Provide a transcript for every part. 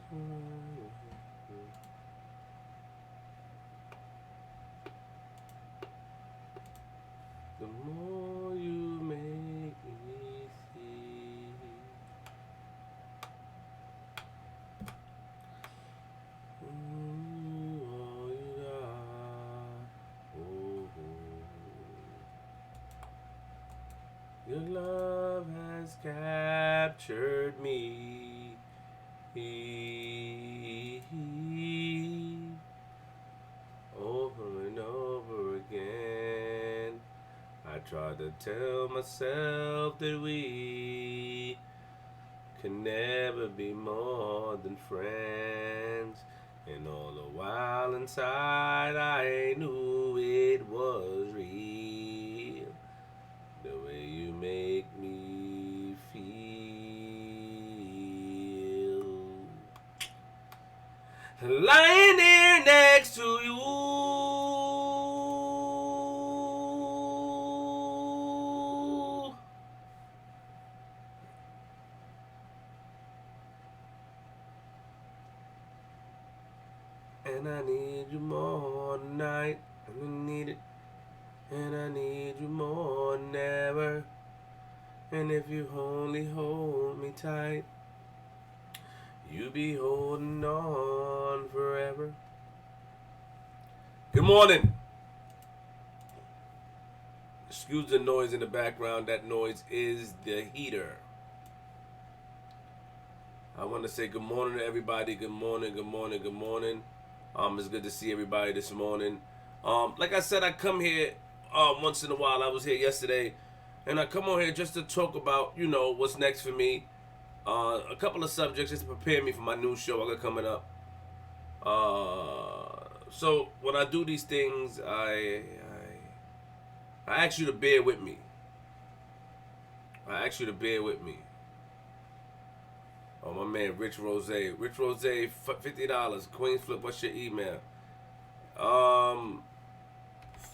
The more you make me see. All you got. Oh, your love has captured me. Over and over again, I try to tell myself that we can never be more than friends. And all the while inside, I knew it was real. The way you make me feel. Lying here next to you. And I need you more tonight. And I need it. And I need you more than ever. And if you only hold me tight, you be holding on forever. Good morning. Excuse the noise in the background. That noise is the heater. I want to say good morning to everybody. Good morning, good morning, good morning. It's good to see everybody this morning. Like I said, I come here once in a while. I was here yesterday, and I come on here just to talk about, what's next for me. A couple of subjects just to prepare me for my new show I got coming up. So when I do these things, I ask you to bear with me. I ask you to bear with me. Oh, my man, Rich Rose. Rich Rose, $50. Queens Flip, what's your email?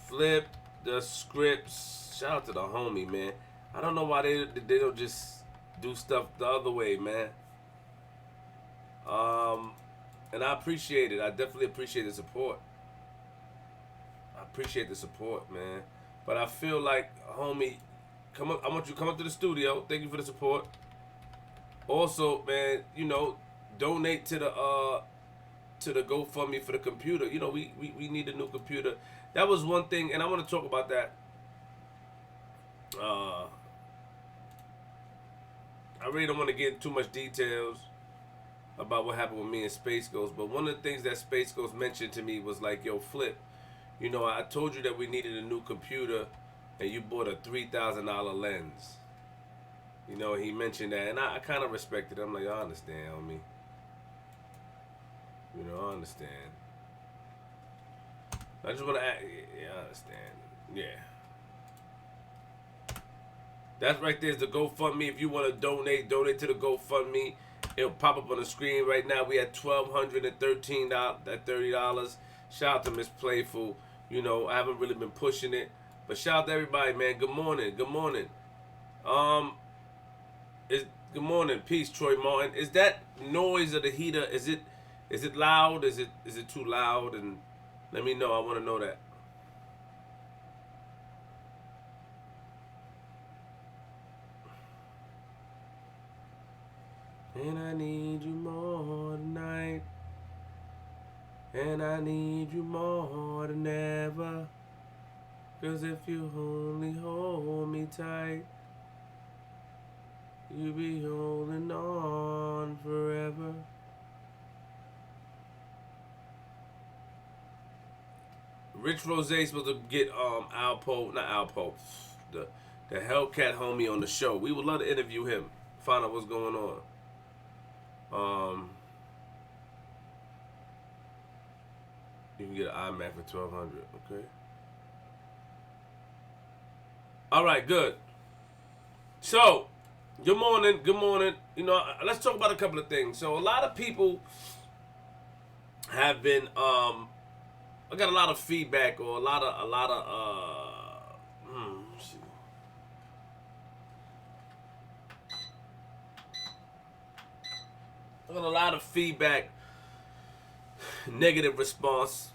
Flip the scripts. Shout out to the homie, man. I don't know why they don't just do stuff the other way, man. And I appreciate it. I definitely appreciate the support. I appreciate the support, man. But I feel like, homie, come up. I want you to come up to the studio. Thank you for the support. Also, man, donate to the GoFundMe for the computer. We need a new computer. That was one thing, and I want to talk about that. I really don't want to get into too much details about what happened with me and Space Ghost, but one of the things that Space Ghost mentioned to me was like, yo, Flip, I told you that we needed a new computer, and you bought a $3,000 lens. He mentioned that, and I kind of respected it. I'm like, I understand, homie. I understand. I just want to act. Yeah, I understand. Yeah. That right there is the GoFundMe. If you want to donate to the GoFundMe. It'll pop up on the screen right now. We at $1,213 at $30. Shout out to Miss Playful. I haven't really been pushing it, but shout out to everybody, man. Good morning. Good morning. Good morning. Peace, Troy Martin. Is that noise of the heater? Is it loud? Is it too loud? And let me know. I want to know that. And I need you more tonight. And I need you more than ever. 'Cause if you only hold me tight, you be holding on forever. Rich Rose supposed to get Alpo, not Alpo, the Hellcat homie on the show. We would love to interview him, find out what's going on. You can get an iMac for $1,200. Okay. All right. Good. So, good morning. Good morning. Let's talk about a couple of things. So, a lot of people have been. I got a lot of feedback or a lot of. I got a lot of feedback, negative response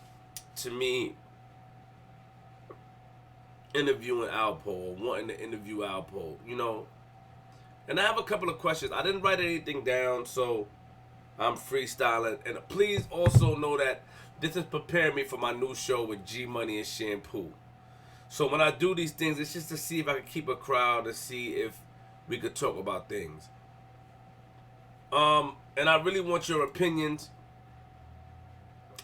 to me interviewing Alpo or wanting to interview Alpo, you know. And I have a couple of questions. I didn't write anything down, so I'm freestyling. And please also know that this is preparing me for my new show with G Money and Shampoo. So when I do these things, it's just to see if I can keep a crowd and see if we could talk about things. And I really want your opinions.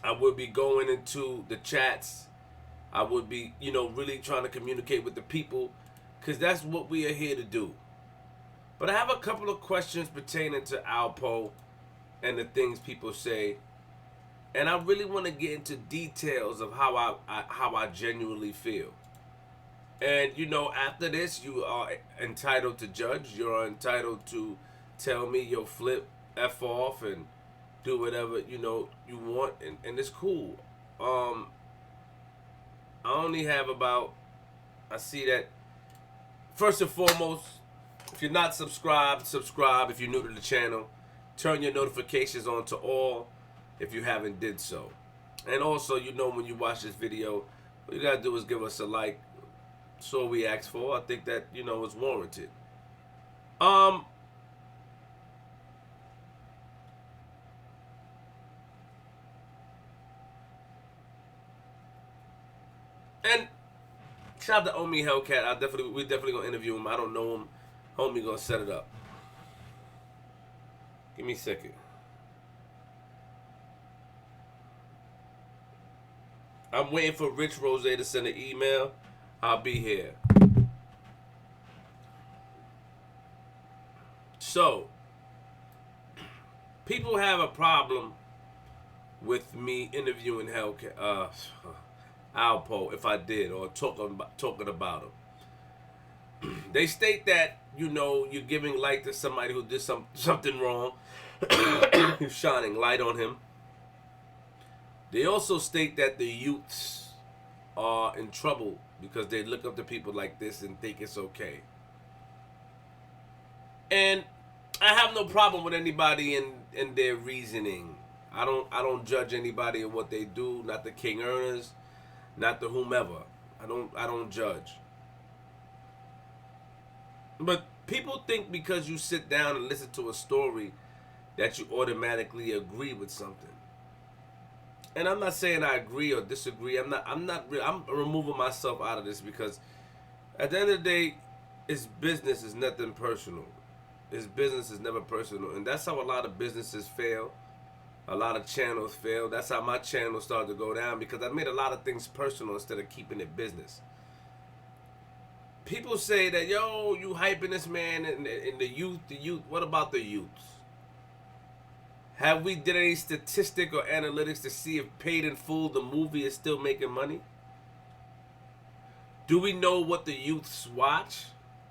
I will be going into the chats. I would be, you know, really trying to communicate with the people, because that's what we are here to do. But I have a couple of questions pertaining to Alpo and the things people say, and I really want to get into details of how I genuinely feel. And you know, after this, you are entitled to judge. You're entitled to tell me your flip f off and do whatever you know you want, and it's cool. I only have about, I see that, first and foremost, if you're not subscribed, subscribe. If you're new to the channel, turn your notifications on to all if you haven't did so. And also, you know, when you watch this video, what you gotta do is give us a like. That's all we ask for. I think that, you know, it's warranted. And shout out to Omi Hellcat. We definitely gonna interview him. I don't know him. Homie gonna set it up. Give me a second. I'm waiting for Rich Rose to send an email. I'll be here. So, people have a problem with me interviewing Hellcat, Alpo, if I did, or talking about him. They state that, you know, you're giving light to somebody who did something wrong. You're shining light on him. They also state that the youths are in trouble because they look up to people like this and think it's okay. And I have no problem with anybody in their reasoning. I don't judge anybody in what they do, not the king earners, not the whomever. I don't judge. But people think because you sit down and listen to a story that you automatically agree with something. And I'm not saying I agree or disagree. I'm removing myself out of this because at the end of the day, it's business, is nothing personal. It's business, is never personal. And that's how a lot of businesses fail. A lot of channels fail. That's how my channel started to go down, because I made a lot of things personal instead of keeping it business. People say that, yo, you hyping this man and the youth. What about the youths? Have we did any statistic or analytics to see if Paid in Full, the movie, is still making money? Do we know what the youths watch?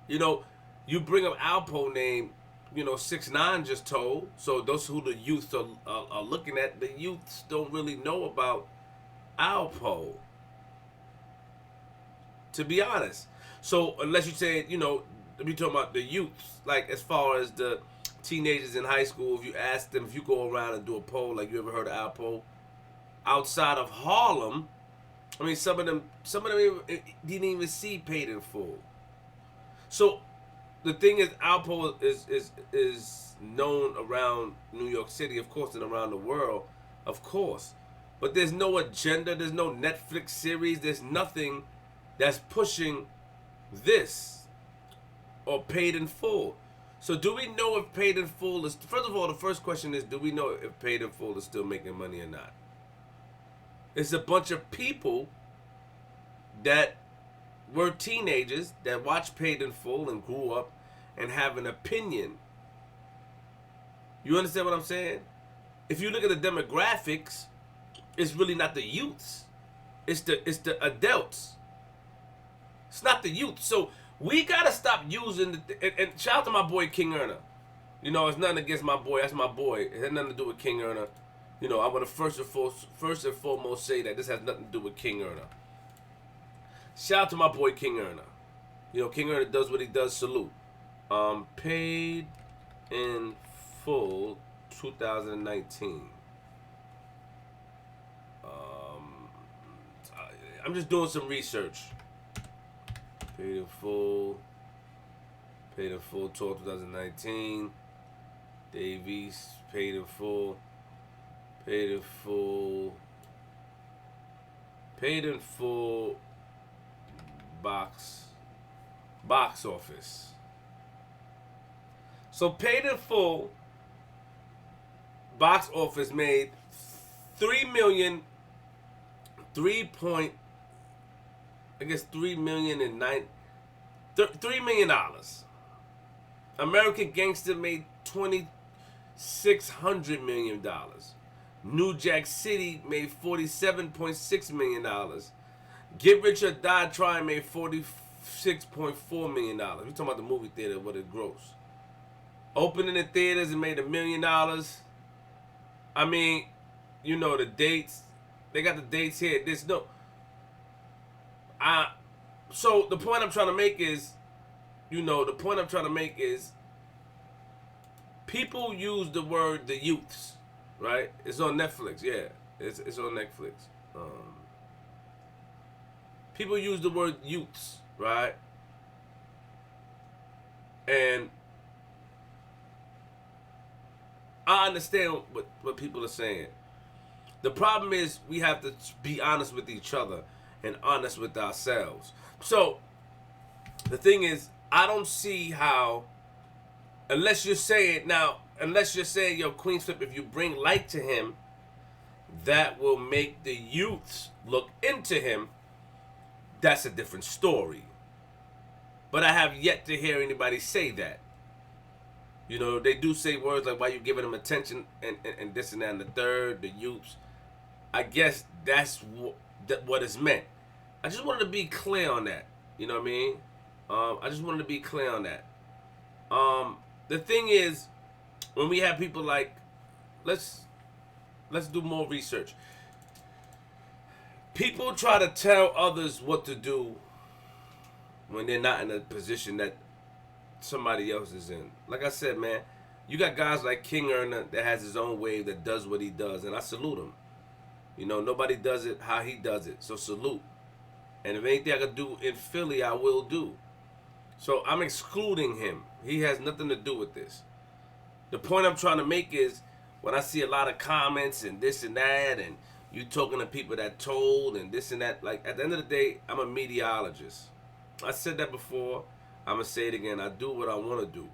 You know, you bring up Alpo name, you know, 6ix9ine just told. So those who the youths are looking at, the youths don't really know about Alpo, to be honest. So unless you say, you know, we talking about the youths, like as far as the teenagers in high school, if you ask them, if you go around and do a poll, like, you ever heard of Alpo? Outside of Harlem, I mean, some of them didn't even see Paid in Full. So the thing is, Alpo is known around New York City, of course, and around the world, of course. But there's no agenda, there's no Netflix series, there's nothing that's pushing this or Paid in Full. So do we know if Paid in Full is, first of all, the first question is, do we know if Paid in Full is still making money or not? It's a bunch of people that were teenagers that watched Paid in Full and grew up and have an opinion. You understand what I'm saying? If you look at the demographics, it's really not the youths. It's the adults. It's not the youth. So we gotta stop using and shout out to my boy King Erna. You know, it's nothing against my boy. That's my boy. It had nothing to do with King Erna. You know, I want to first and foremost say that this has nothing to do with King Erna. Shout out to my boy King Erna. You know, King Erna does what he does. Salute. Paid in Full 2019. I'm just doing some research. Paid in full. Paid in full 12 2019. Davies paid in full. Paid in full. Paid in full. Box office. So paid in full. Box office made 3 million. 3 point. I guess 3 million and nine. $3 million. American Gangster made $2,600 million. New Jack City made $47.6 million. Get Rich or Die Trying made $46.4 million. We're talking about the movie theater, what it grossed. Opening the theaters, it made $1 million. I mean, you know the dates. They got the dates here. There's no. So the point I'm trying to make is, people use the word the youths, right? It's on Netflix, yeah. It's on Netflix. People use the word youths, right? And I understand what people are saying. The problem is we have to be honest with each other and honest with ourselves. So the thing is, I don't see how, unless you're saying, yo, Queens Flip, if you bring light to him, that will make the youths look into him. That's a different story. But I have yet to hear anybody say that. You know, they do say words like, why you giving them attention and this and that and the third, the youths. I guess that's what is meant. I just wanted to be clear on that. You know what I mean? I just wanted to be clear on that. The thing is, when we have people like, let's do more research. People try to tell others what to do when they're not in a position that somebody else is in. Like I said, man, you got guys like King Erna that has his own way, that does what he does, and I salute him. You know, nobody does it how he does it, so salute. And if anything I could do in Philly, I will do. So I'm excluding him. He has nothing to do with this. The point I'm trying to make is, when I see a lot of comments and this and that, and you talking to people that told and this and that, like, at the end of the day, I'm a meteorologist. I said that before. I'm going to say it again. I do what I want to do.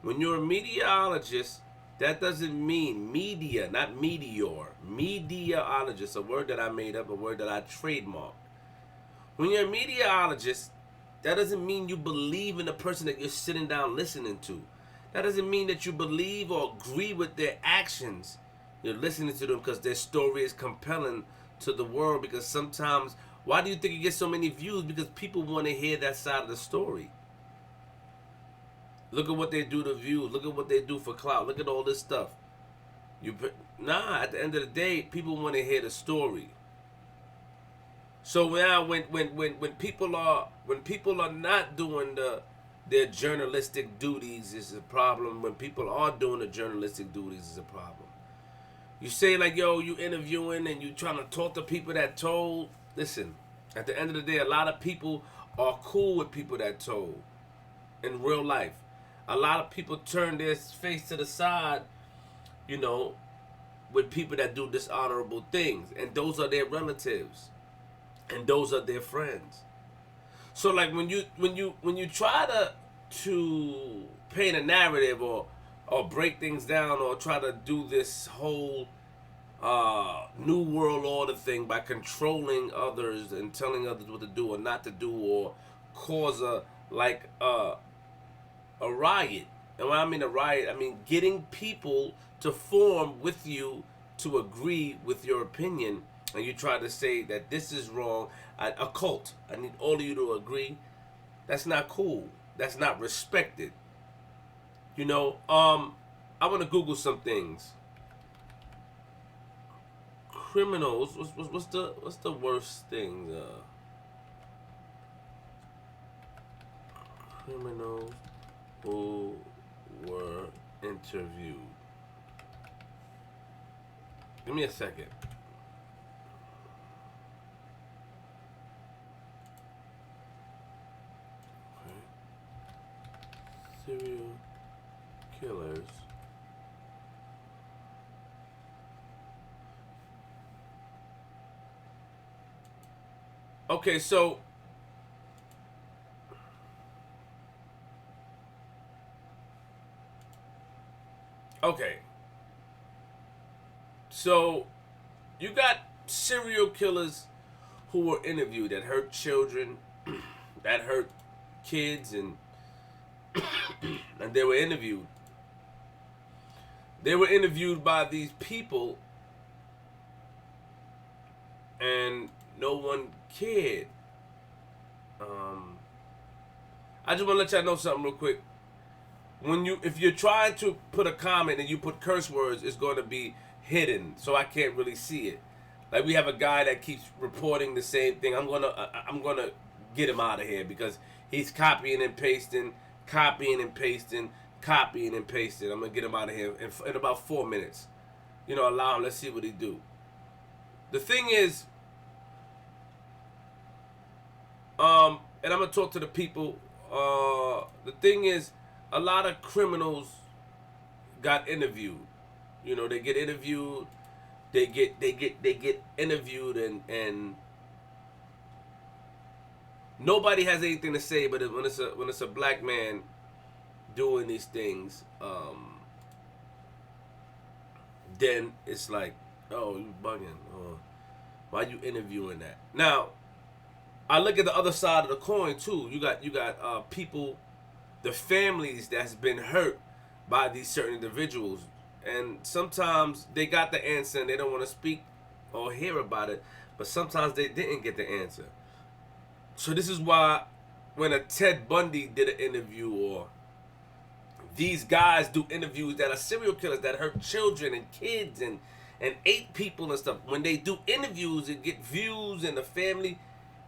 When you're a meteorologist, that doesn't mean media, not meteor. Meteorologist, a word that I made up, a word that I trademarked. When you're a meteorologist, that doesn't mean you believe in the person that you're sitting down listening to. That doesn't mean that you believe or agree with their actions. You're listening to them because their story is compelling to the world. Because sometimes, why do you think you get so many views? Because people want to hear that side of the story. Look at what they do to views. Look at what they do for clout. Look at all this stuff. At the end of the day, people want to hear the story. So now, when people are not doing their journalistic duties, is a problem. When people are doing the journalistic duties, is a problem. You say like, yo, you interviewing and you trying to talk to people that told. Listen, at the end of the day, a lot of people are cool with people that told in real life. A lot of people turn their face to the side, you know, with people that do dishonorable things, and those are their relatives, and those are their friends. So, like, when you try to paint a narrative or break things down or try to do this whole new world order thing by controlling others and telling others what to do or not to do, or cause a riot. And when I mean a riot, I mean getting people to form with you to agree with your opinion, and you try to say that this is wrong. A cult. I need all of you to agree. That's not cool. That's not respected. You know, I want to Google some things. Criminals. What's the worst thing? Criminals who were interviewed. Give me a second. Okay. Serial killers. Okay, so okay. So you got serial killers who were interviewed that hurt children, that hurt kids, and and they were interviewed. They were interviewed by these people, and no one cared. I just want to let y'all know something real quick. If you're trying to put a comment and you put curse words, it's going to be hidden, so I can't really see it. Like, we have a guy that keeps reporting the same thing. I'm gonna get him out of here because he's copying and pasting, copying and pasting, copying and pasting. I'm gonna get him out of here in about 4 minutes. Allow him. Let's see what he do. The thing is, and I'm gonna talk to the people. The thing is, a lot of criminals got interviewed. They get interviewed. They get interviewed, and nobody has anything to say. But when it's a black man doing these things, then it's like, oh, you bugging, or why you interviewing that? Now, I look at the other side of the coin too. You got people, the families that's been hurt by these certain individuals, and sometimes they got the answer and they don't want to speak or hear about it, but sometimes they didn't get the answer. So this is why when a Ted Bundy did an interview, or these guys do interviews that are serial killers that hurt children and kids and 8 people and stuff, when they do interviews and get views, and the family,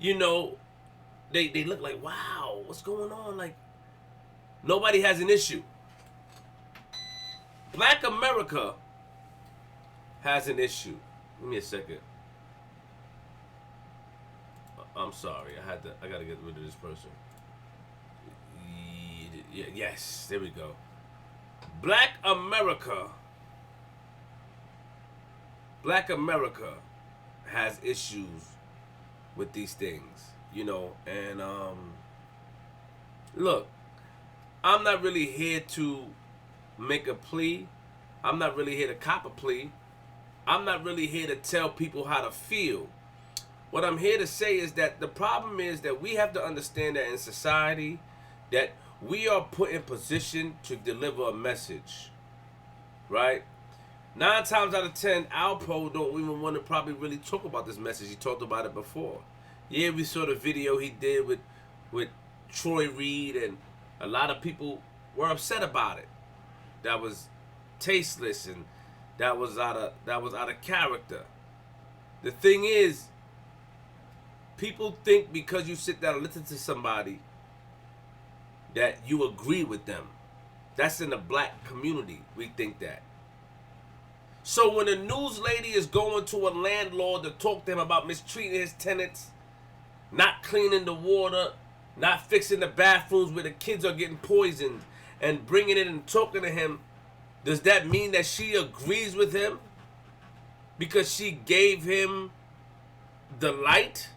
they look like, wow, what's going on? Like, nobody has an issue. Black America has an issue. Give me a second. I'm sorry. I gotta get rid of this person. Yes, there we go. Black America has issues with these things, and look, I'm not really here to make a plea. I'm not really here to cop a plea. I'm not really here to tell people how to feel. What I'm here to say is that the problem is that we have to understand that in society, that we are put in position to deliver a message, right? 9 times out of 10, Alpo don't even want to probably really talk about this message. He talked about it before. Yeah, we saw the video he did with Troy Reed, and a lot of people were upset about it. That was tasteless, and that was out of character. The thing is, people think because you sit down and listen to somebody that you agree with them. That's in the black community. We think that. So when a news lady is going to a landlord to talk to him about mistreating his tenants, not cleaning the water, not fixing the bathrooms where the kids are getting poisoned, and bringing it and talking to him, does that mean that she agrees with him because she gave him the light?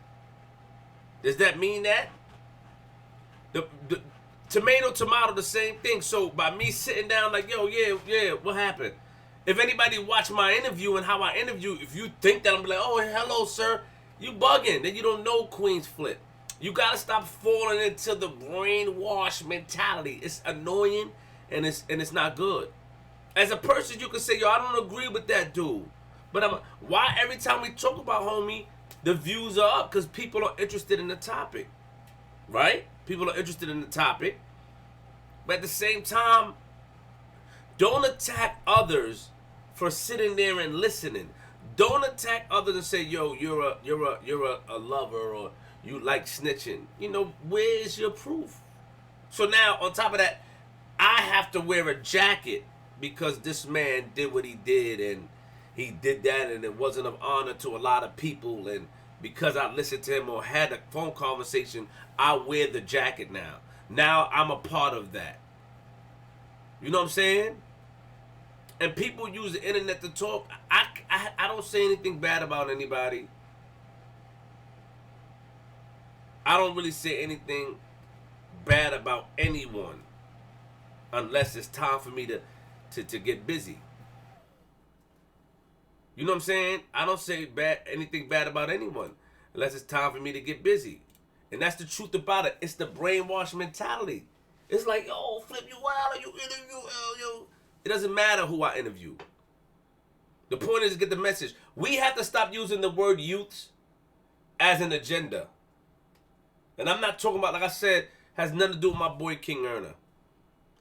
Does that mean that? The tomato, the same thing. So by me sitting down like, yo, yeah, what happened? If anybody watch my interview and how I interview, if you think that I'm like, oh, hello, sir, you bugging. Then you don't know Queen's Flip. You gotta stop falling into the brainwash mentality. It's annoying and it's not good. As a person, you can say, yo, I don't agree with that dude. But why every time we talk about homie, the views are up? Because people are interested in the topic. Right? People are interested in the topic. But at the same time, don't attack others for sitting there and listening. Don't attack others and say, yo, you're a lover, or you like snitching. Where's your proof? So now, on top of that, I have to wear a jacket because this man did what he did, and he did that and it wasn't of honor to a lot of people, and because I listened to him or had a phone conversation, I wear the jacket now. Now I'm a part of that. You know what I'm saying? And people use the internet to talk. I don't say anything bad about anybody. I don't really say anything bad about anyone unless it's time for me to get busy. You know what I'm saying? I don't say anything bad about anyone unless it's time for me to get busy. And that's the truth about it. It's the brainwash mentality. It's like, yo, Flip, you wild, or you interview, yo. It doesn't matter who I interview. The point is to get the message. We have to stop using the word youths as an agenda. And I'm not talking about, like I said, has nothing to do with my boy King Erner.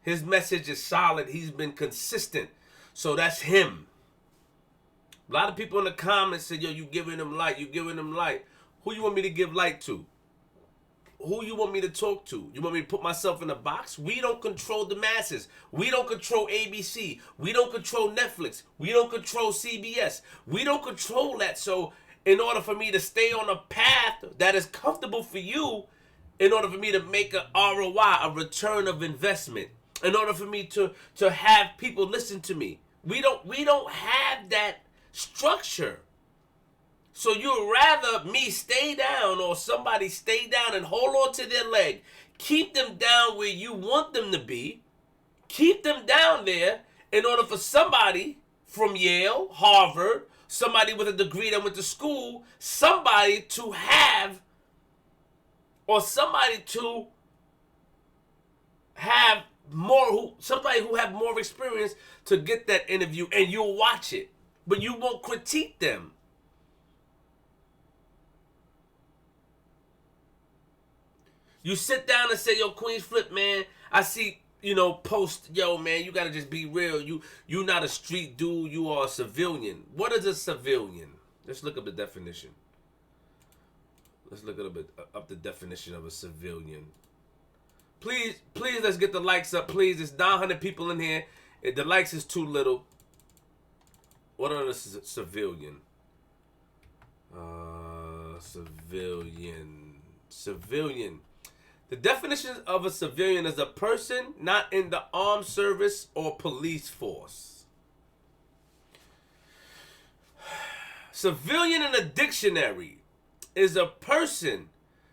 His message is solid. He's been consistent. So that's him. A lot of people in the comments said, yo, you giving him light. You giving him light. Who you want me to give light to? Who you want me to talk to? You want me to put myself in a box? We don't control the masses. We don't control ABC. We don't control Netflix. We don't control CBS. We don't control that. So in order for me to stay on a path that is comfortable for you, in order for me to make a ROI, a return of investment, in order for me to have people listen to me, we don't have that structure. So you'd rather me stay down or somebody stay down and hold on to their leg, keep them down where you want them to be, keep them down there in order for somebody from Yale, Harvard, somebody with a degree that went to school, somebody to have, or somebody to have more, somebody who have more experience to get that interview, and you'll watch it, but you won't critique them. You sit down and say, yo, Queens Flip, man, I see, post, yo, man, you gotta just be real. You not a street dude, you are a civilian. What is a civilian? Let's look up the definition. Let's look up the definition of a civilian. Please, let's get the likes up, please. There's 900 people in here. If the likes is too little. What are the civilian? Civilian. The definition of a civilian is a person not in the armed service or police force. Civilian in a dictionary is a person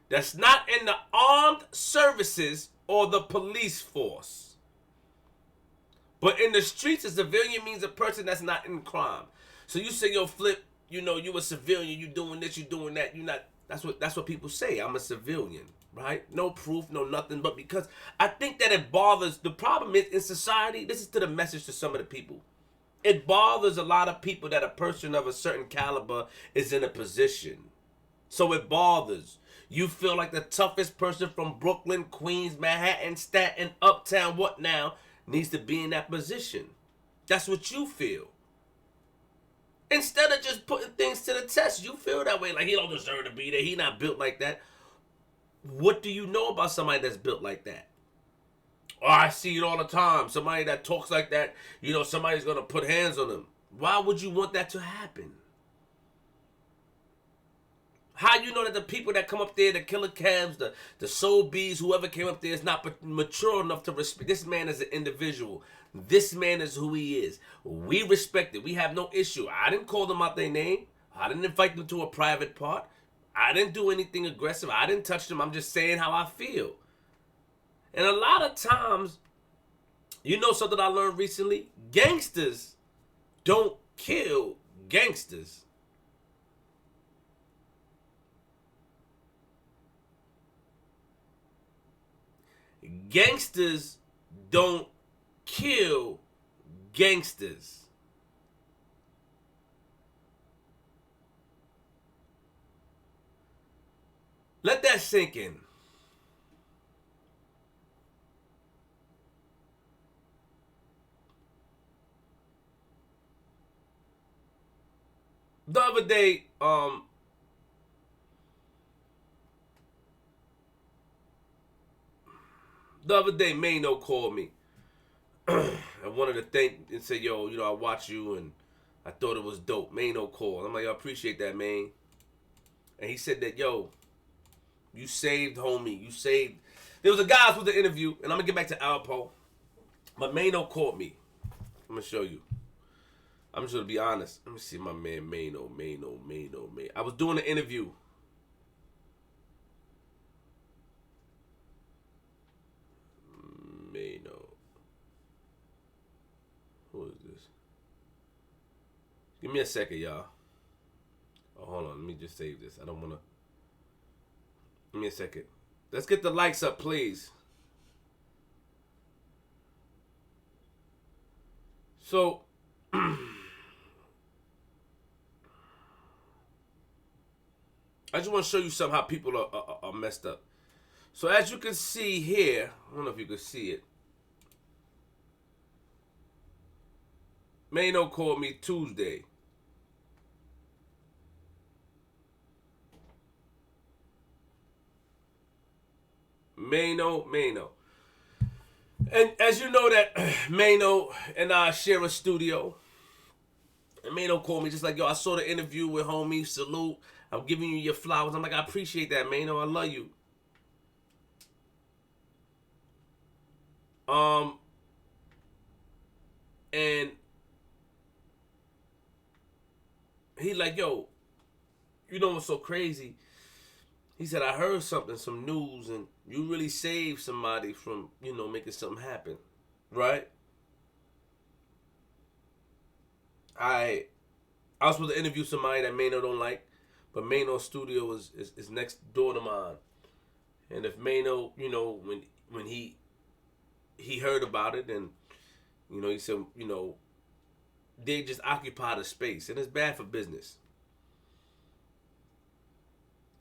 that's not in the armed services or the police force. But in the streets, a civilian means a person that's not in crime. So you say, yo, Flip, you a civilian, you doing this, you doing that, you not. That's what people say. I'm a civilian, right? No proof, no nothing. But because I think that it bothers, the problem is in society, this is to the message to some of the people. It bothers a lot of people that a person of a certain caliber is in a position. So it bothers. You feel like the toughest person from Brooklyn, Queens, Manhattan, Staten, Uptown, what now, needs to be in that position. That's what you feel. Instead of just putting things to the test, you feel that way. Like, he don't deserve to be there. He not built like that. What do you know about somebody that's built like that? Oh, I see it all the time. Somebody that talks like that, somebody's going to put hands on them. Why would you want that to happen? How you know that the people that come up there, the Killer Cabs, the Soul Bees, whoever came up there is not mature enough to respect this man as an individual. This man is who he is. We respect it. We have no issue. I didn't call them out their name. I didn't invite them to a private part. I didn't do anything aggressive. I didn't touch them. I'm just saying how I feel. And a lot of times, something I learned recently? Gangsters don't kill gangsters. Gangsters don't kill gangsters. Let that sink in. The other day, Mano called me. I wanted to thank and say, yo, I watch you and I thought it was dope. Mano called. I'm like, yo, I appreciate that, man. And he said that, yo, you saved, homie. You saved. There was a guy I was supposed to interview, and I'm going to get back to Alpo. But Mano called me. I'm going to show you. I'm just going to be honest. Let me see my man Mano. I was doing an interview. Mano. Who is this? Give me a second, y'all. Oh, hold on. Let me just save this. I don't want to. Give me a second. Let's get the likes up, please. So, I just want to show you how people are messed up. So, as you can see here, I don't know if you can see it. Mano called me Tuesday. Mano. And as you know that Mano and I share a studio. And Mano called me just like, yo, I saw the interview with homie. Salute. I'm giving you your flowers. I'm like, I appreciate that, Mano. I love you. And he like, yo, you know what's so crazy? He said, I heard something, some news, and you really saved somebody from, making something happen. Right? I was supposed to interview somebody that Mano don't like, but Mano's studio is next door to mine. And if Mano, when he heard about it, and, he said, they just occupy the space, and it's bad for business.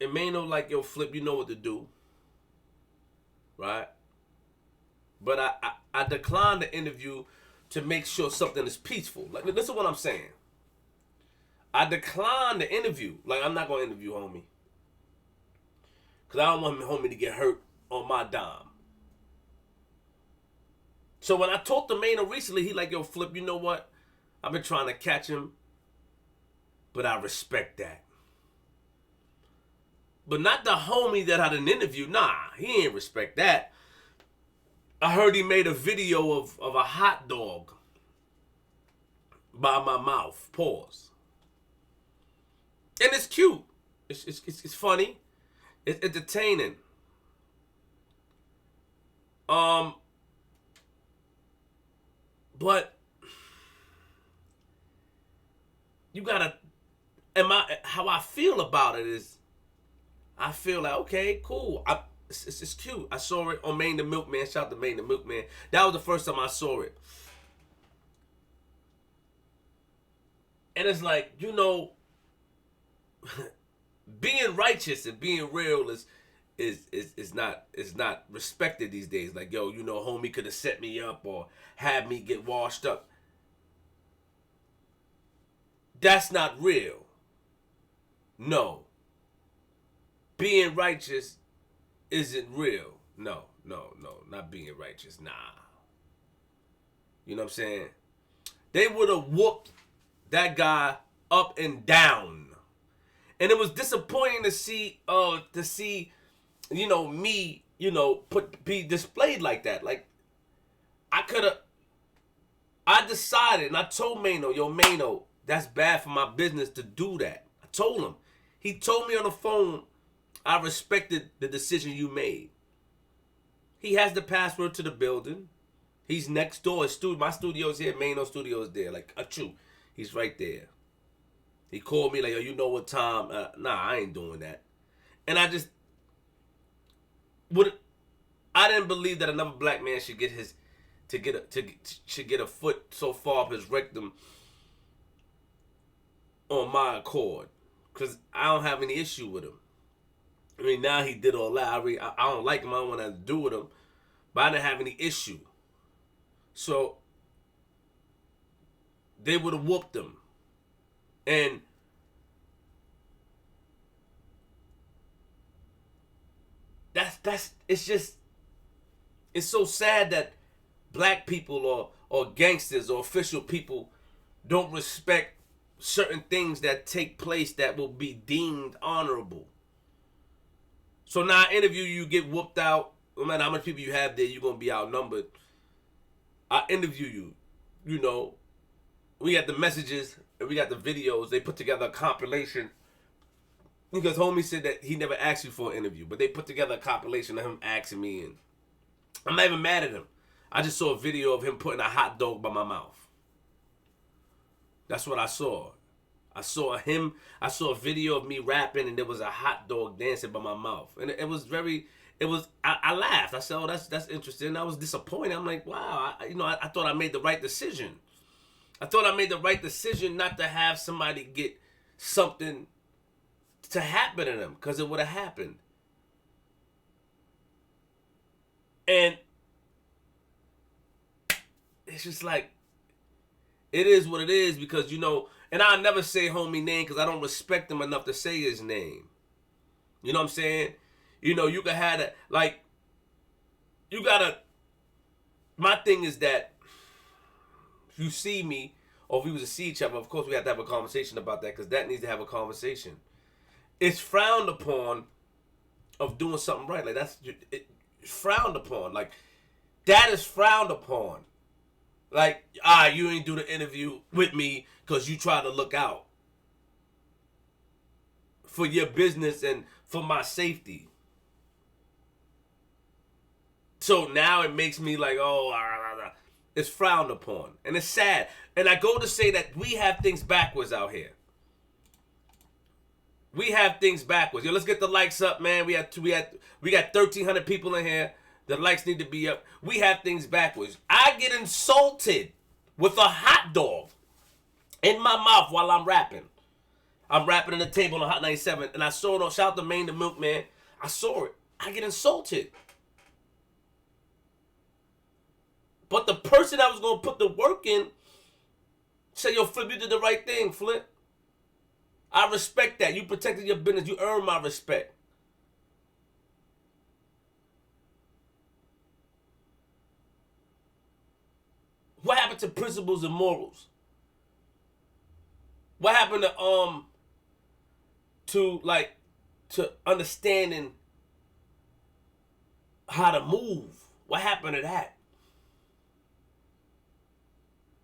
And Mano like, yo, Flip, you know what to do. Right? But I declined the interview to make sure something is peaceful. Like, this is what I'm saying. I declined the interview. Like, I'm not going to interview homie. Because I don't want homie to get hurt on my dime. So when I talked to Mano recently, he like, yo, Flip, you know what? I've been trying to catch him. But I respect that. But not the homie that had an interview. Nah, he ain't respect that. I heard he made a video of a hot dog by my mouth. Pause. And it's cute. It's funny. It's entertaining. But you gotta. How I feel about it is, I feel like, okay, cool. It's cute. I saw it on Maine the Milkman. Shout out to Maine the Milkman. That was the first time I saw it. And it's like, being righteous and being real is not respected these days. Like, yo, homie could have set me up or had me get washed up. That's not real. No. Being righteous isn't real. No, not being righteous. Nah. You know what I'm saying? They would have whooped that guy up and down. And it was disappointing to see me, be displayed like that. Like, I decided, and I told Mano, yo, Mano, that's bad for my business to do that. I told him. He told me on the phone, I respected the decision you made. He has the password to the building. He's next door. My studio's here. Mano's studio is there. Like, achoo. He's right there. He called me like, yo, you know what time? Nah, I ain't doing that. And I didn't believe that another black man should get a foot so far up his rectum on my accord. Because I don't have any issue with him. I mean, now he did all that. I don't like him. I don't want nothing to do with him. But I didn't have any issue. So, they would have whooped him. And it's so sad that black people or gangsters or official people don't respect certain things that take place that will be deemed honorable. So now I interview you, get whooped out. No matter how much people you have there, you're going to be outnumbered. I interview you. You know, we got the messages and we got the videos. They put together a compilation. Because homie said that he never asked you for an interview. But they put together a compilation of him asking me. And I'm not even mad at him. I just saw a video of him putting a hot dog by my mouth. That's what I saw. I saw a video of me rapping and there was a hot dog dancing by my mouth. And I laughed. I said, oh, that's interesting. I was disappointed. I'm like, wow, I thought I made the right decision. I thought I made the right decision not to have somebody get something to happen to them, because it would have happened. And it's just like, it is what it is, because, and I'll never say homie name because I don't respect him enough to say his name. You know what I'm saying? You can have that, like, you gotta, my thing is that if you see me, or if we was to see each other, of course we have to have a conversation about that, because that needs to have a conversation. It's frowned upon of doing something right. Like, it's frowned upon. Like, that is frowned upon. Like, you ain't do the interview with me because you try to look out for your business and for my safety. So now it makes me like, it's frowned upon. And it's sad. And I go to say that we have things backwards out here. We have things backwards. Yo, let's get the likes up, man. We got 1,300 people in here. The likes need to be up. We have things backwards. I get insulted with a hot dog in my mouth while I'm rapping. I'm rapping in the table on Hot 97, and I saw it on, shout out to Maine the Milkman. I saw it. I get insulted. But the person that was going to put the work in said, yo, Flip, you did the right thing, Flip. I respect that. You protected your business. You earned my respect. What happened to principles and morals? What happened to understanding how to move? What happened to that?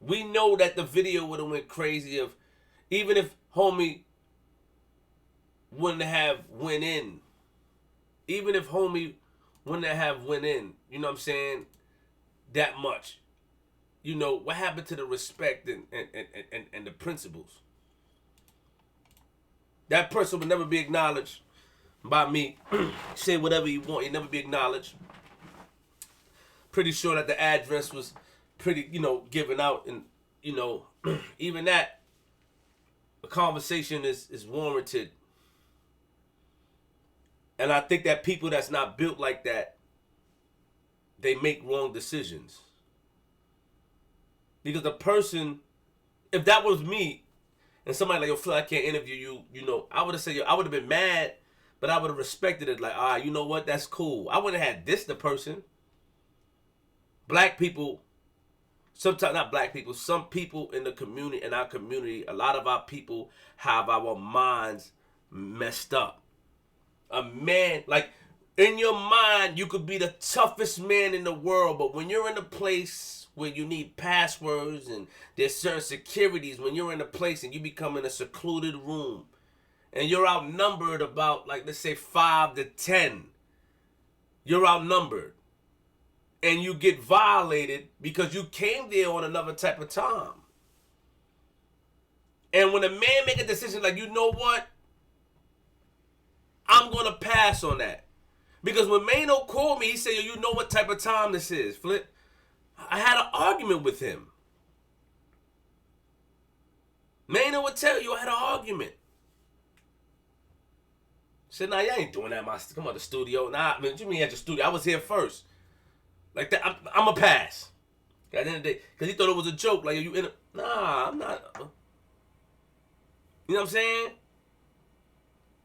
We know that the video would have went crazy even if homie wouldn't have went in. Even if homie wouldn't have went in, you know what I'm saying? That much. What happened to the respect and the principles? That person would never be acknowledged by me. Say whatever you want, you'd never be acknowledged. Pretty sure that the address was pretty, given out, and, even that, a conversation is warranted. And I think that people that's not built like that, they make wrong decisions. Because the person, if that was me, and somebody like, yo, Phil, I can't interview you, I would have said, I would have been mad, but I would have respected it. Like, you know what, that's cool. I wouldn't have had the person. Black people, sometimes not black people, some people in our community, a lot of our people have our minds messed up. A man, like, in your mind, you could be the toughest man in the world, but when you're in a place where you need passwords and there's certain securities, when you're in a place and you become in a secluded room and you're outnumbered about, like, let's say 5 to 10, you're outnumbered. And you get violated because you came there on another type of time. And when a man make a decision like, you know what? I'm going to pass on that. Because when Mano called me, he said, yo, you know what type of time this is, Flip? I had an argument with him. Mano would tell you I had an argument. I said, nah, y'all ain't doing that. Come on, the studio. Nah, man, what you mean at the studio? I was here first. Like that, I'm a pass. At the end of the day, because he thought it was a joke. Like, you in a... Nah, I'm not. You know what I'm saying?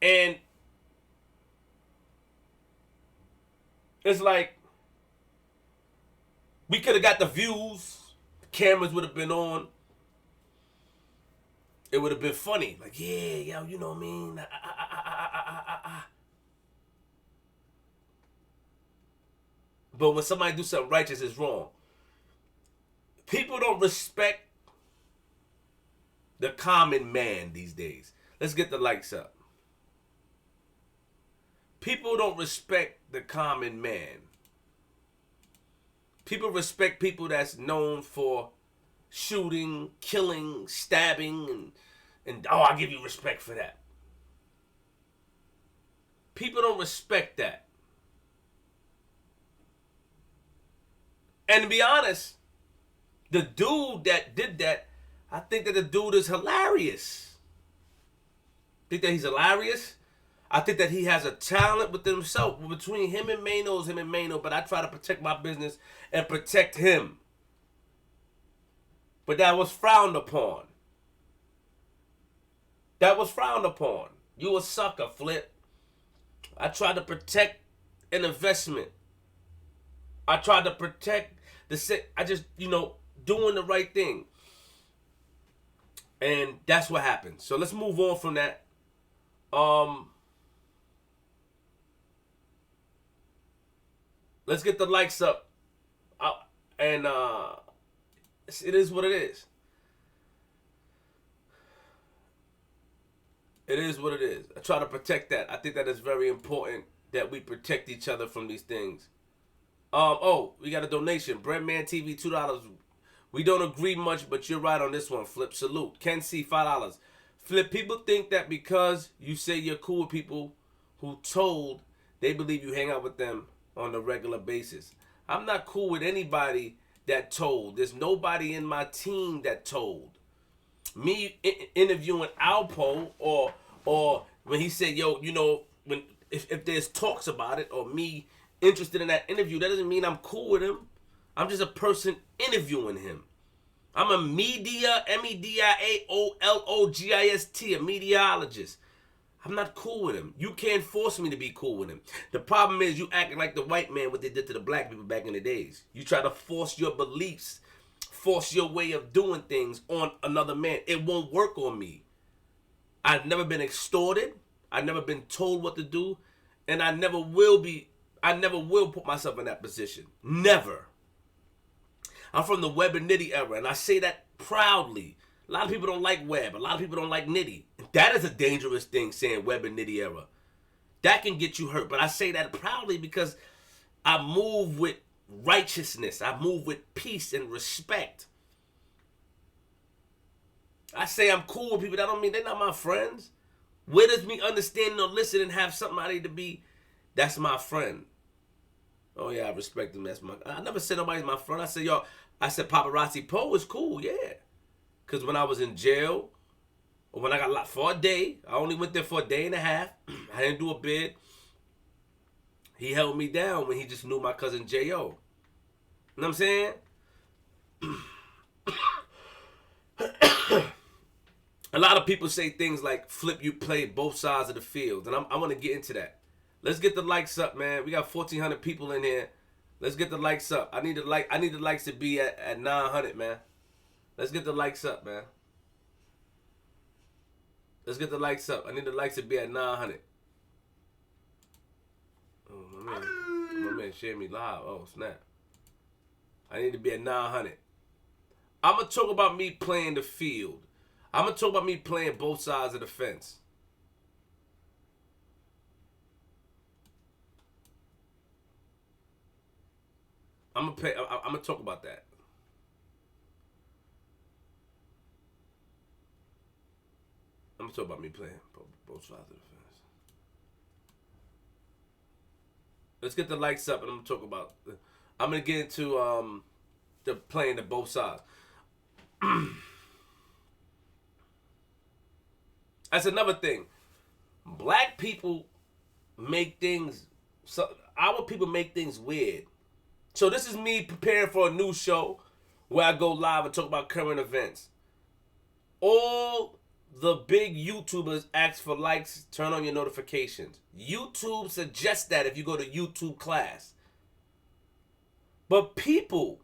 And it's like, we could have got the views. The cameras would have been on. it would have been funny. Like, yeah, yo, you know what I mean? But when somebody do something righteous, it's wrong. People don't respect the common man these days. Let's get the likes up. People don't respect the common man. People respect people that's known for shooting, killing, stabbing, and oh, I give you respect for that. People don't respect that. And to be honest, the dude that did that, I think that the dude is hilarious. Think that he's hilarious? I think that he has a talent within himself. Between him and Mano's him and Mano, but I try to protect my business and protect him. But that was frowned upon. That was frowned upon. You a sucker, Flip. I tried to protect an investment. I tried to protect I just, doing the right thing. And that's what happened. So let's move on from that. Let's get the likes up. And it is what it is. It is what it is. I try to protect that. I think that is very important that we protect each other from these things. We got a donation. Breadman TV, $2. We don't agree much, but you're right on this one, Flip. Salute. Ken C, $5. Flip, people think that because you say you're cool with people who told, they believe you hang out with them on a regular basis. I'm not cool with anybody that told. There's nobody in my team that told. Me interviewing Alpo or when he said, yo, if there's talks about it or me interested in that interview, that doesn't mean I'm cool with him. I'm just a person interviewing him. I'm a media, MEDIAOLOGIST, a meteorologist. I'm not cool with him. You can't force me to be cool with him. The problem is you acting like the white man, what they did to the black people back in the days. You try to force your beliefs, force your way of doing things on another man. It won't work on me. I've never been extorted. I've never been told what to do. And I never will put myself in that position. Never. I'm from the Web and Nitty era, and I say that proudly. A lot of people don't like Web. A lot of people don't like Nitty. That is a dangerous thing, saying Web and Nitty era. That can get you hurt. But I say that proudly because I move with righteousness. I move with peace and respect. I say I'm cool with people. That don't mean they're not my friends. Where does me understanding or listen and have somebody to be, that's my friend. Oh yeah, I respect him. I never said nobody's my friend. I said Paparazzi Poe is cool, yeah. Because when I was in jail, or when I got locked for a day, I only went there for a day and a half. I didn't do a bid. He held me down when he just knew my cousin J.O. You know what I'm saying? A lot of people say things like, Flip, you play both sides of the field. And I want to get into that. Let's get the likes up, man. We got 1,400 people in here. Let's get the likes up. I need the likes to be at 900, man. Let's get the likes up, man. Let's get the likes up. I need the likes to be at 900. Oh, my man shared me live. Oh, snap. I need to be at 900. I'm going to talk about me playing the field. I'm going to talk about me playing both sides of the fence. I'm going to talk about that. I'm going to talk about me playing both sides of the fence. Let's get the likes up and I'm going to talk about... I'm going to get into the playing the both sides. That's another thing. Black people make things... our people make things weird. So this is me preparing for a new show where I go live and talk about current events. All the big YouTubers ask for likes, turn on your notifications. YouTube suggests that if you go to YouTube class. But people,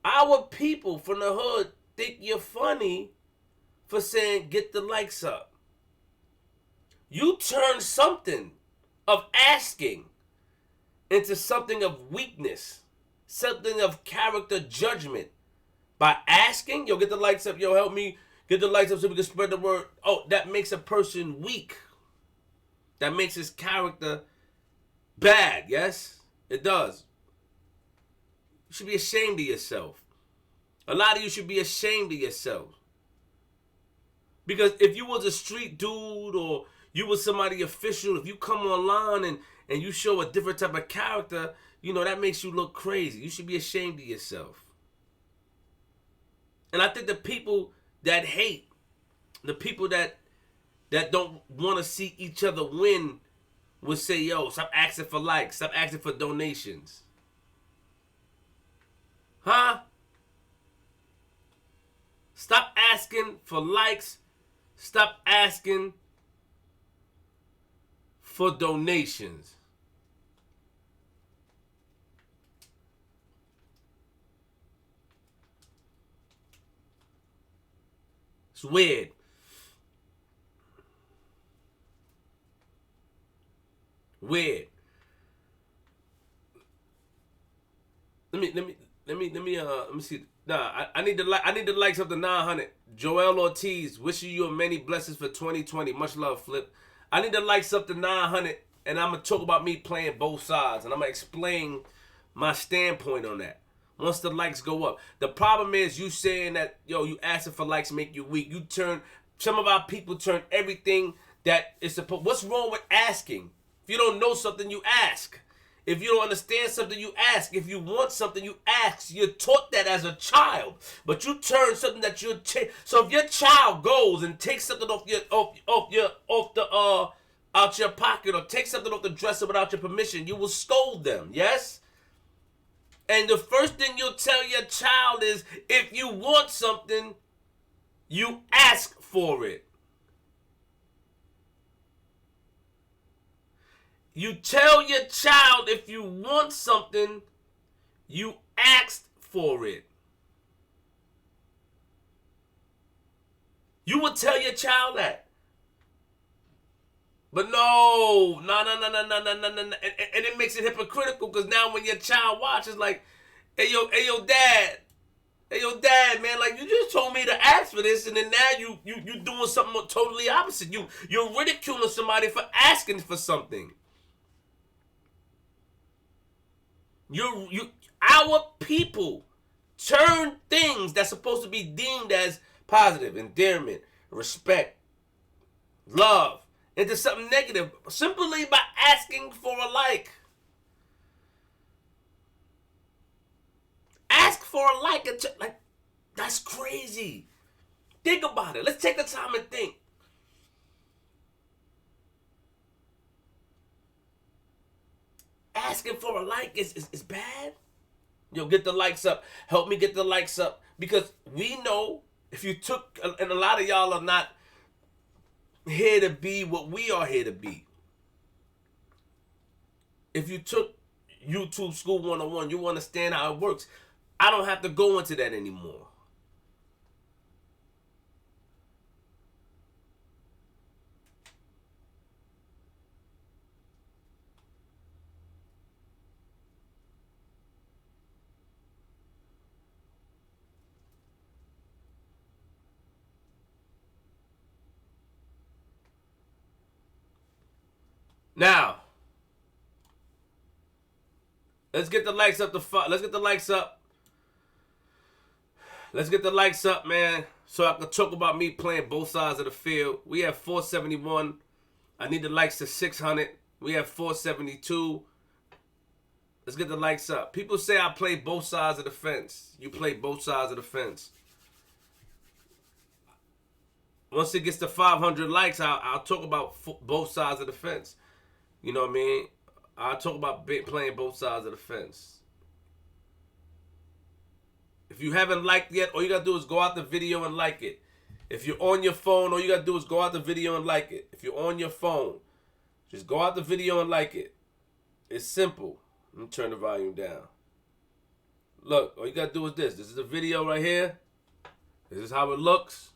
our people from the hood think you're funny for saying get the likes up. You turn something of asking into something of weakness, something of character judgment. By asking, yo, get the likes up, yo, help me get the likes up so we can spread the word. Oh, that makes a person weak. That makes his character bad, yes? It does. You should be ashamed of yourself. A lot of you should be ashamed of yourself. Because if you was a street dude or you was somebody official, if you come online and you show a different type of character, you know, that makes you look crazy. You should be ashamed of yourself. And I think the people that hate, the people that don't want to see each other win would say, yo, stop asking for likes, stop asking for donations. Huh? Stop asking for likes, stop asking for donations. It's weird. Weird. Let me see. Nah, I need to like something 900. Joel Ortiz, wishing you many blessings for 2020. Much love, Flip. I need to like something 900, and I'm gonna talk about me playing both sides, and I'm gonna explain my standpoint on that. Once the likes go up, the problem is you saying that yo, you asking for likes make you weak. You turn some of our people turn everything that is supposed. What's wrong with asking? If you don't know something, you ask. If you don't understand something, you ask. If you want something, you ask. You're taught that as a child, but you turn something that you take. So if your child goes and takes something out your pocket or takes something off the dresser without your permission, you will scold them. Yes. And the first thing you'll tell your child is, if you want something, you ask for it. You tell your child if you want something, you asked for it. You would tell your child that. But no. And it makes it hypocritical because now when your child watches, like, hey yo, dad. Hey, yo, dad, man, like, you just told me to ask for this, and then now you doing something totally opposite. You're ridiculing somebody for asking for something. Our people turn things that's supposed to be deemed as positive, endearment, respect, love, into something negative simply by asking for a like. Ask for a like. That's crazy. Think about it. Let's take the time and think. Asking for a like is bad. Yo, get the likes up. Help me get the likes up. Because we know if you took, and a lot of y'all are not here to be what we are here to be. If you took YouTube School 101, you understand how it works. I don't have to go into that anymore. Now, let's get the likes up. Let's get the likes up. Let's get the likes up, man, so I can talk about me playing both sides of the field. We have 471. I need the likes to 600. We have 472. Let's get the likes up. People say I play both sides of the fence. You play both sides of the fence. Once it gets to 500 likes, I'll talk about both sides of the fence. You know what I mean? I'll talk about playing both sides of the fence. If you haven't liked yet, all you got to do is go out the video and like it. If you're on your phone, all you got to do is go out the video and like it. If you're on your phone, just go out the video and like it. It's simple. Let me turn the volume down. Look, all you got to do is this. This is the video right here. This is how it looks.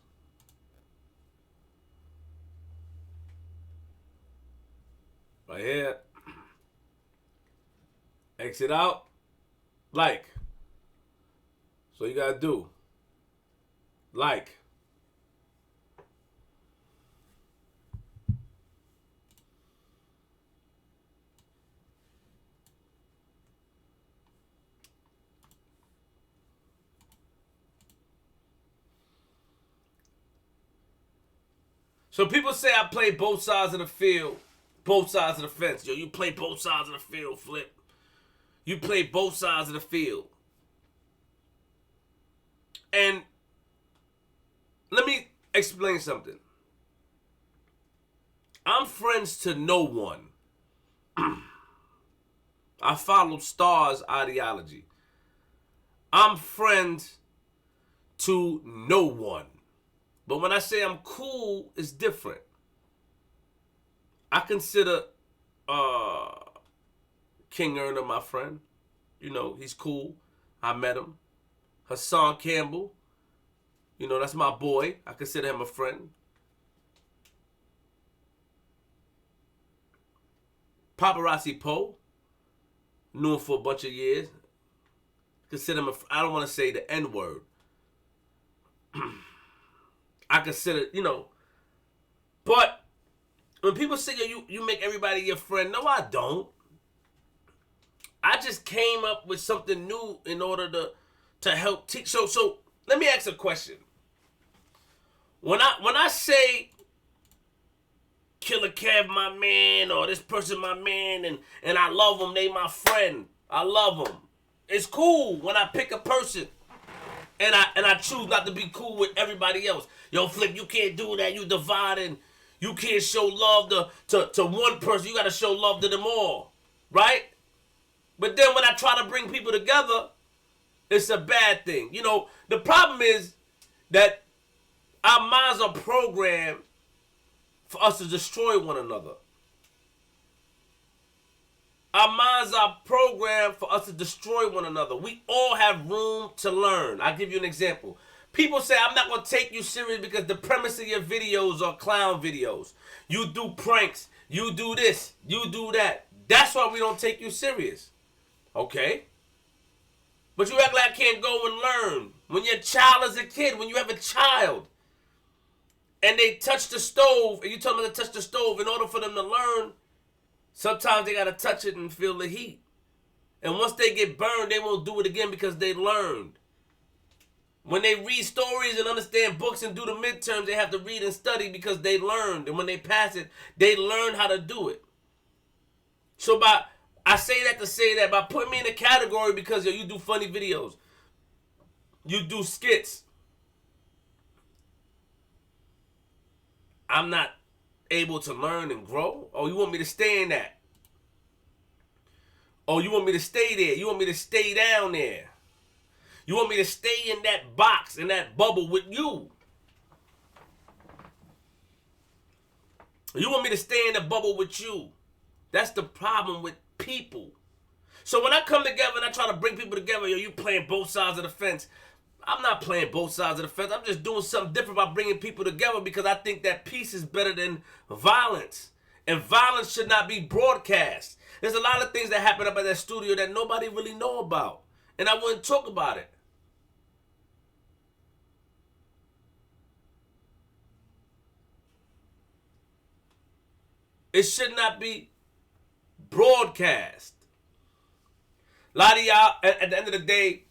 Right here. Exit out. Like. So you gotta do. Like. So people say I play both sides of the field, both sides of the fence. Yo, you play both sides of the field, Flip. You play both sides of the field. And let me explain something. I'm friends to no one. I follow Star's ideology. I'm friends to no one. But when I say I'm cool, it's different. I consider King Erner my friend. You know, he's cool. I met him. Hassan Campbell. You know, that's my boy. I consider him a friend. Paparazzi Poe. Knew him for a bunch of years. Consider him I don't want to say the N-word. I consider, you know. But when people say, yo, you make everybody your friend, no, I don't. I just came up with something new in order to help teach. So let me ask a question. When I say Killer Kev my man or this person my man and I love them, they my friend. I love them. It's cool when I pick a person and I choose not to be cool with everybody else. Yo, Flip, you can't do that. You dividing. You can't show love to one person. You got to show love to them all. Right? But then when I try to bring people together, it's a bad thing. You know, the problem is that our minds are programmed for us to destroy one another. Our minds are programmed for us to destroy one another. We all have room to learn. I'll give you an example. People say, I'm not going to take you serious because the premise of your videos are clown videos. You do pranks. You do this. You do that. That's why we don't take you serious. Okay? But you act like I can't go and learn. When your child is a kid, when you have a child, and they touch the stove, and you tell them to touch the stove in order for them to learn, sometimes they got to touch it and feel the heat. And once they get burned, they won't do it again because they learned. When they read stories and understand books and do the midterms, they have to read and study because they learned. And when they pass it, they learn how to do it. So I say that to say that by putting me in a category because yo, you do funny videos. You do skits. I'm not able to learn and grow? Oh, you want me to stay in that? Oh, you want me to stay there? You want me to stay down there? You want me to stay in that box, in that bubble with you? You want me to stay in the bubble with you? That's the problem with people. So when I come together and I try to bring people together, yo, you playing both sides of the fence. I'm not playing both sides of the fence. I'm just doing something different by bringing people together because I think that peace is better than violence. And violence should not be broadcast. There's a lot of things that happen up at that studio that nobody really know about. And I wouldn't talk about it. It should not be broadcast. A lot of y'all, at the end of the day,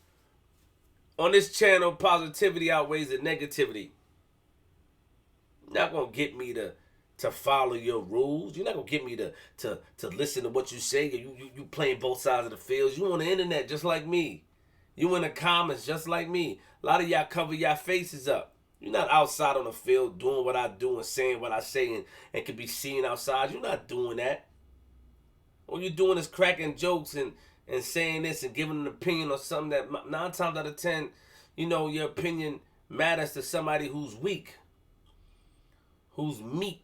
on this channel, positivity outweighs the negativity. You're not going to get me to follow your rules. You're not going to get me to listen to what you say. You playing both sides of the field. You on the internet just like me. You in the comments just like me. A lot of y'all cover y'all faces up. You're not outside on the field doing what I do and saying what I say and can be seen outside. You're not doing that. All you're doing is cracking jokes and saying this and giving an opinion on something that 9 times out of 10, you know, your opinion matters to somebody who's weak, who's meek,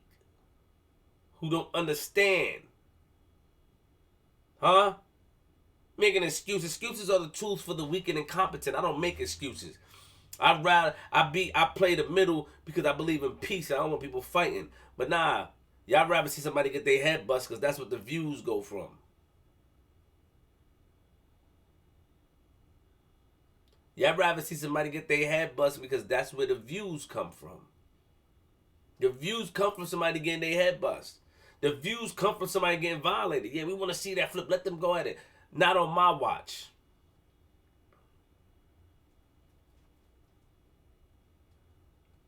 who don't understand. Huh? Making excuses. Excuses are the tools for the weak and incompetent. I don't make excuses. I play the middle because I believe in peace. I don't want people fighting. But nah, Y'all rather see somebody get their head bust because that's what the views go from. Y'all rather see somebody get their head bust because that's where the views come from. The views come from somebody getting their head bust. The views come from somebody getting violated. Yeah, we want to see that flip. Let them go at it. Not on my watch.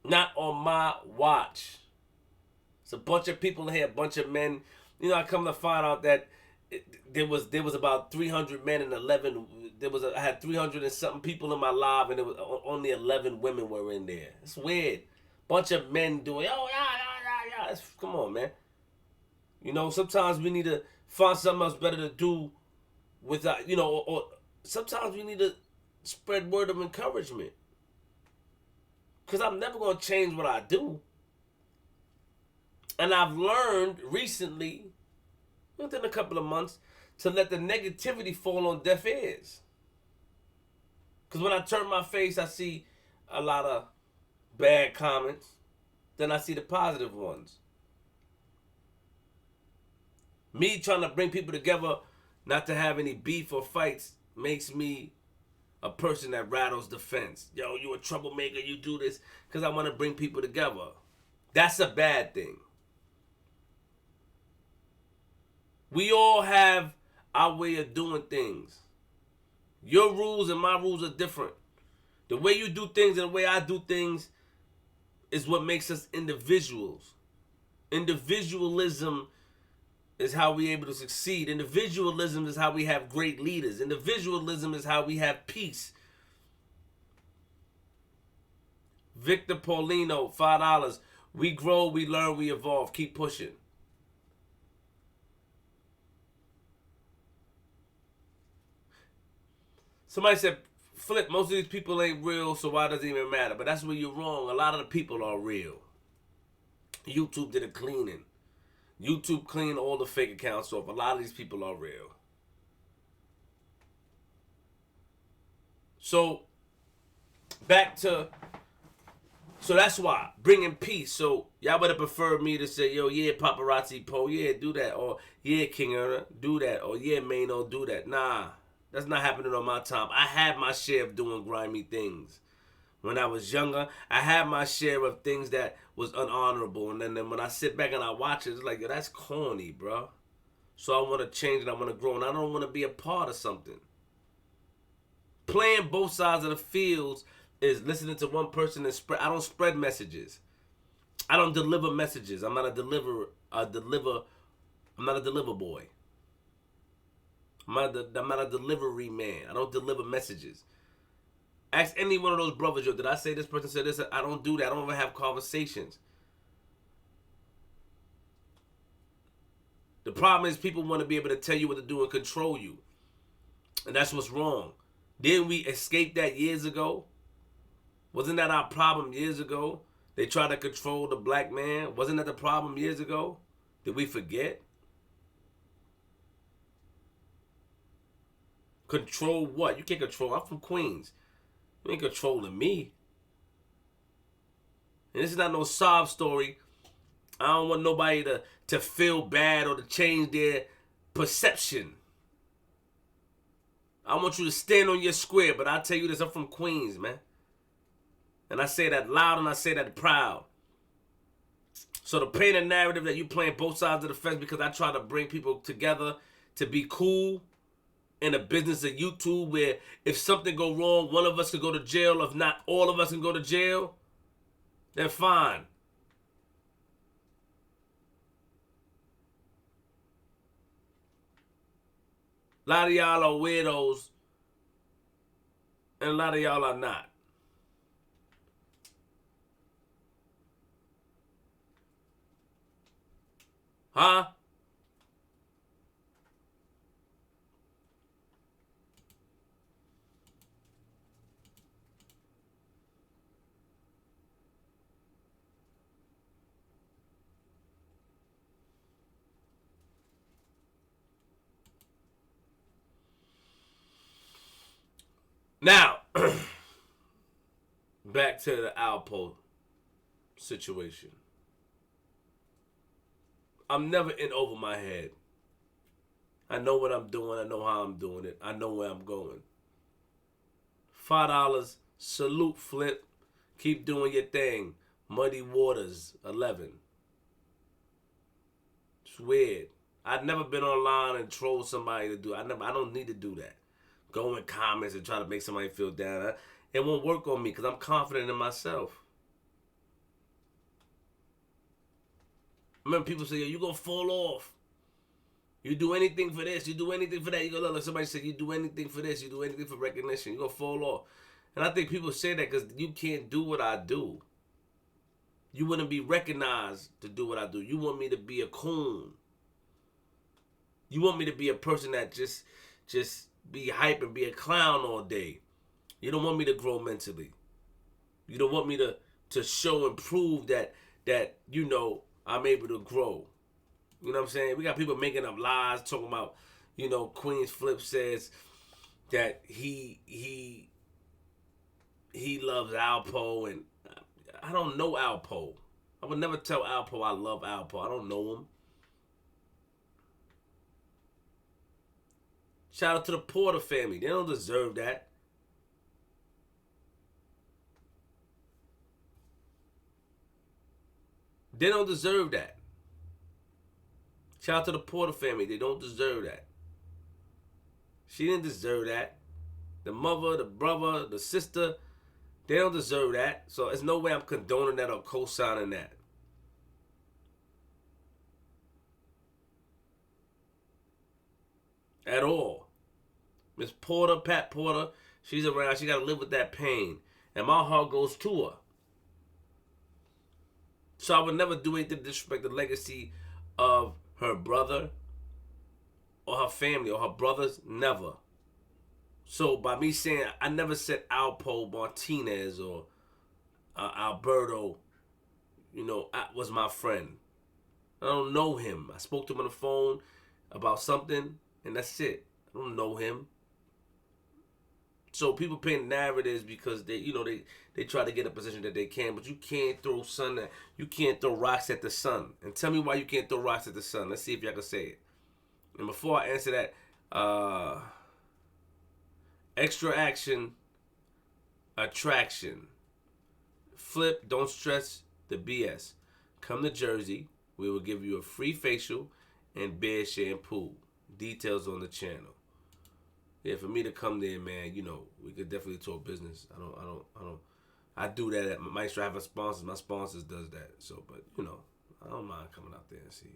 Not on my watch. It's a bunch of people in here, a bunch of men. You know, I come to find out that there was about 300 men and 11. I had 300 and something people in my live, and there was only 11 women were in there. It's weird. Bunch of men doing, oh yeah. Come on, man. You know, sometimes we need to find something else better to do without, or sometimes we need to spread word of encouragement. Because I'm never going to change what I do. And I've learned recently, within a couple of months, to let the negativity fall on deaf ears. Because when I turn my face, I see a lot of bad comments. Then I see the positive ones. Me trying to bring people together, not to have any beef or fights, makes me a person that rattles the fence. Yo, you a troublemaker, you do this because I want to bring people together. That's a bad thing. We all have our way of doing things. Your rules and my rules are different. The way you do things and the way I do things is what makes us individuals. Individualism is how we're able to succeed. Individualism is how we have great leaders. Individualism is how we have peace. Victor Paulino, $5. We grow, we learn, we evolve. Keep pushing. Somebody said, Flip, most of these people ain't real, so why does it even matter? But that's where you're wrong. A lot of the people are real. YouTube did a cleaning. YouTube cleaned all the fake accounts off. A lot of these people are real. So, so that's why. Bringing peace. So, y'all would have preferred me to say, yo, yeah, Paparazzi Poe, yeah, do that. Or, yeah, King Erna, do that. Or, yeah, Mano, do that. Nah, that's not happening on my time. I had my share of doing grimy things. When I was younger, I had my share of things that was unhonorable. And then when I sit back and I watch it, it's like, yo, that's corny, bro. So I want to change it. I want to grow. And I don't want to be a part of something. Playing both sides of the fields is listening to one person and spread. I don't spread messages. I don't deliver messages. I'm not a deliver boy. I'm not a delivery man. I don't deliver messages. Ask any one of those brothers, yo, did I say this person said this? I don't do that. I don't even have conversations. The problem is people want to be able to tell you what to do and control you. And that's what's wrong. Didn't we escape that years ago? Wasn't that our problem years ago? They tried to control the black man. Wasn't that the problem years ago? Did we forget? Control what? You can't control. I'm from Queens. You ain't controlling me. And this is not no sob story. I don't want nobody to feel bad or to change their perception. I want you to stand on your square, but I tell you this, I'm from Queens, man. And I say that loud and I say that proud. So to paint a narrative that you playing both sides of the fence because I try to bring people together to be cool in a business of YouTube where if something go wrong, one of us could go to jail. If not, all of us can go to jail. Then fine. A lot of y'all are weirdos, and a lot of y'all are not. Huh? Now, back to the Alpo situation. I'm never in over my head. I know what I'm doing. I know how I'm doing it. I know where I'm going. $5. Salute, Flip. Keep doing your thing. Muddy Waters 11. It's weird. I've never been online and troll somebody to do. I don't need to do that. Go in comments and try to make somebody feel down. It won't work on me because I'm confident in myself. I remember people say, "Yo, you gonna fall off. You do anything for this. You do anything for that." You go look. Somebody said, "You do anything for this. You do anything for recognition. You gonna fall off." And I think people say that because you can't do what I do. You wouldn't be recognized to do what I do. You want me to be a coon. You want me to be a person that just be hype and be a clown all day. You don't want me to grow mentally. You don't want me to show and prove that I'm able to grow. You know what I'm saying? We got people making up lies, talking about, Queen's Flip says that he loves Alpo, and I don't know Alpo. I would never tell Alpo I love Alpo. I don't know him. Shout out to the Porter family. They don't deserve that. They don't deserve that. Shout out to the Porter family. They don't deserve that. She didn't deserve that. The mother, the brother, the sister, they don't deserve that. So there's no way I'm condoning that or co-signing that. At all. Miss Porter, Pat Porter, she's around. She got to live with that pain. And my heart goes to her. So I would never do anything to disrespect the legacy of her brother or her family or her brothers. Never. So by me saying, I never said Alpo Martinez or Alberto, was my friend. I don't know him. I spoke to him on the phone about something, and that's it. I don't know him. So people paint narratives because they try to get a position that they can, but you can't throw you can't throw rocks at the sun. And tell me why you can't throw rocks at the sun. Let's see if y'all can say it. And before I answer that, extra action, attraction. Flip, don't stress the BS. Come to Jersey. We will give you a free facial and beard shampoo. Details on the channel. Yeah, for me to come there, man, we could definitely talk business. I do that at Maestro. I have a sponsor. My sponsors does that. So, but I don't mind coming out there and see.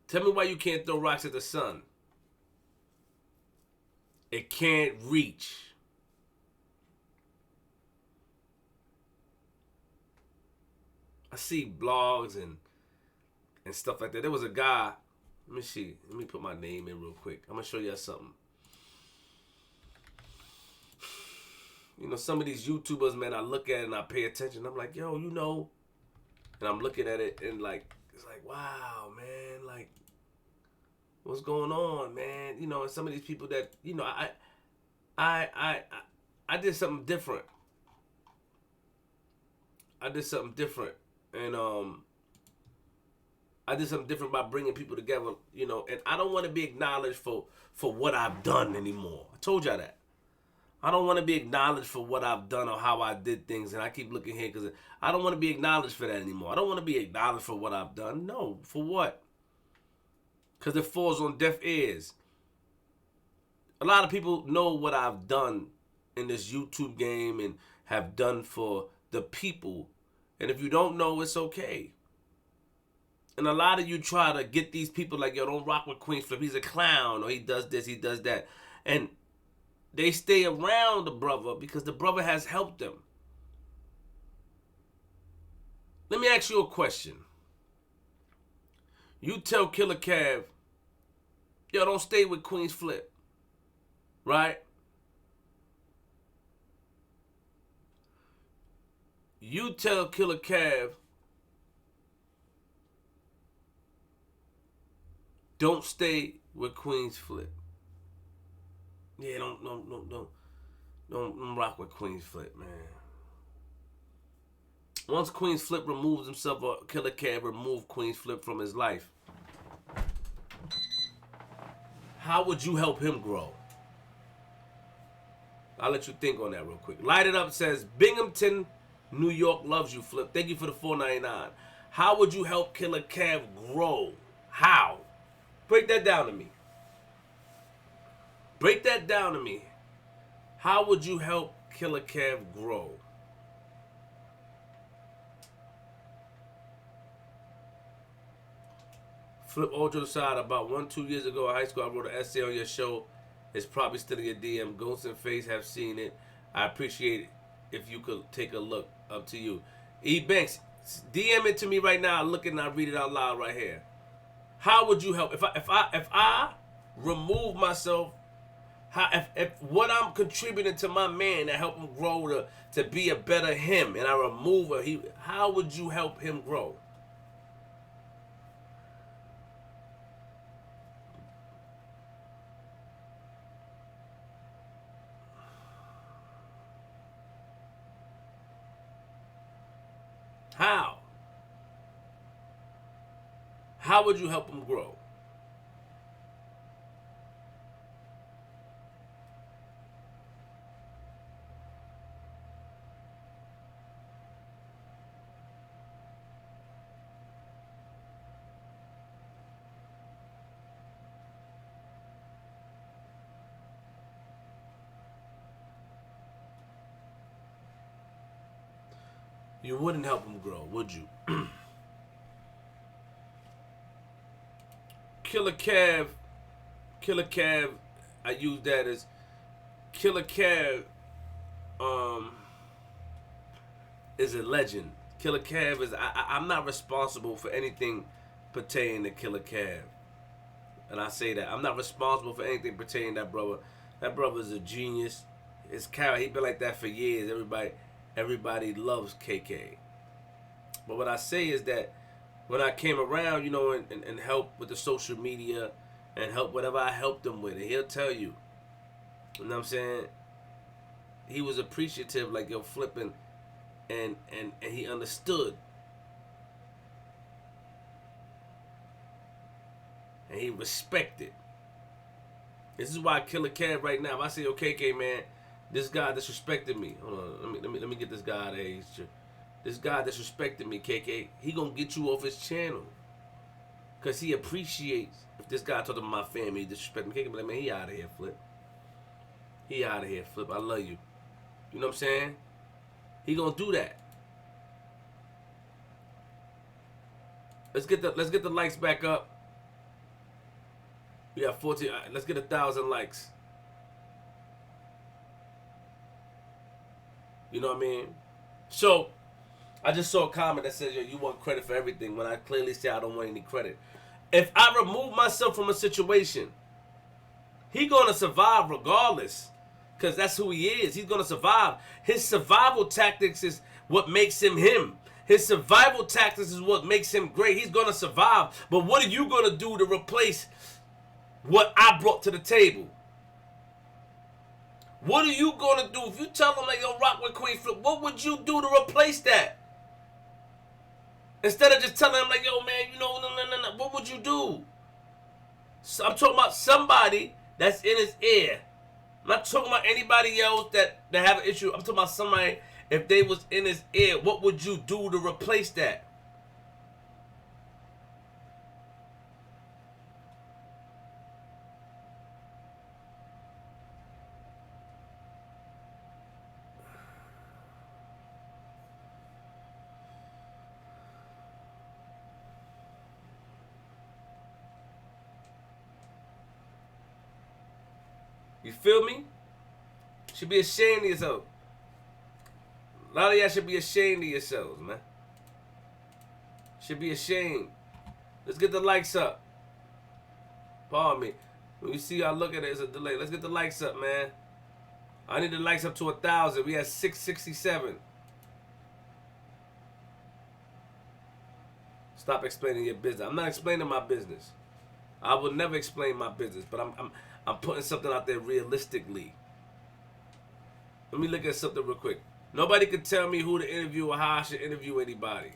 Tell me why you can't throw rocks at the sun. It can't reach. I see blogs and stuff like that. There was a guy. Let me see. Let me put my name in real quick. I'm gonna show you something. Some of these YouTubers, man, I look at it and I pay attention. I'm like, yo, and I'm looking at it and it's like, wow, man, like, what's going on, man? And some of these people that, I did something different. And I did something different by bringing people together, and I don't want to be acknowledged for what I've done anymore. I told y'all that. I don't want to be acknowledged for what I've done or how I did things, and I keep looking here because I don't want to be acknowledged for that anymore. I don't want to be acknowledged for what I've done. No, for what? Because it falls on deaf ears. A lot of people know what I've done in this YouTube game and have done for the people, and if you don't know, it's okay. And a lot of you try to get these people like, yo, don't rock with Queen's Flip. He's a clown, or he does this, he does that. And they stay around the brother because the brother has helped them. Let me ask you a question. You tell Killer Cav, yo, don't stay with Queen's Flip. Right? You tell Killer Cav, don't stay with Queen's Flip. Yeah, don't rock with Queen's Flip, man. Once Queen's Flip removes himself, or Killer Kev removed Queen's Flip from his life, how would you help him grow? I'll let you think on that real quick. Light It Up says, Binghamton, New York loves you, Flip. Thank you for the $4.99. How would you help Killer Kev grow? How? Break that down to me. Break that down to me. How would you help Killer Kev grow? Flip, all to the side. About 1-2 years ago in high school, I wrote an essay on your show. It's probably still in your DM. Ghost and Face have seen it. I appreciate it if you could take a look. Up to you. E. Banks, DM it to me right now. Look and I read it out loud right here. How would you help if I remove myself? If what I'm contributing to my man to help him grow to be a better him, and I remove how would you help him grow? How? How would you help him grow? You wouldn't help him grow, would you? Killer Kev, I use that as Killer Kev is a legend. Killer Kev is, I'm not responsible for anything pertaining to Killer Kev. And I say that. I'm not responsible for anything pertaining to that brother. That brother's a genius. His character, he been like that for years. Everybody loves KK. But what I say is that when I came around, you know, and helped with the social media and help whatever I helped him with, and he'll tell you. You know what I'm saying? He was appreciative, like, yo, flipping, and he understood. And he respected. This is why Killer Kev right now, if I say, yo, KK, man, this guy disrespected me. Hold on, let me get this guy out of here. This guy disrespected me, KK. He gonna get you off his channel. Cause he appreciates if this guy talking to my family, disrespect me. KK be like, man, he out of here, Flip. He out of here, Flip. I love you. You know what I'm saying? He gonna do that. Let's get the likes back up. We have 14. Right, let's get 1,000 likes. You know what I mean? So, I just saw a comment that says, yo, you want credit for everything, when I clearly say I don't want any credit. If I remove myself from a situation, he gonna survive regardless. Because that's who he is. He's gonna survive. His survival tactics is what makes him him. His survival tactics is what makes him great. He's gonna survive. But what are you gonna do to replace what I brought to the table? What are you gonna do? If you tell him, like, yo, rock with Queen Flip, what would you do to replace that? Instead of just telling him, like, yo, man, you know, no, what would you do? So I'm talking about somebody that's in his ear. I'm not talking about anybody else that have an issue. I'm talking about somebody, if they was in his ear, what would you do to replace that? You feel me? Should be ashamed of yourself. A lot of y'all should be ashamed of yourselves, man. Should be ashamed. Let's get the likes up. Pardon me. When you see I look at it, it's a delay. Let's get the likes up, man. I need the likes up to 1,000. We had 667. Stop explaining your business. I'm not explaining my business. I will never explain my business, but I'm putting something out there realistically. Let me look at something real quick. Nobody could tell me who to interview or how I should interview anybody.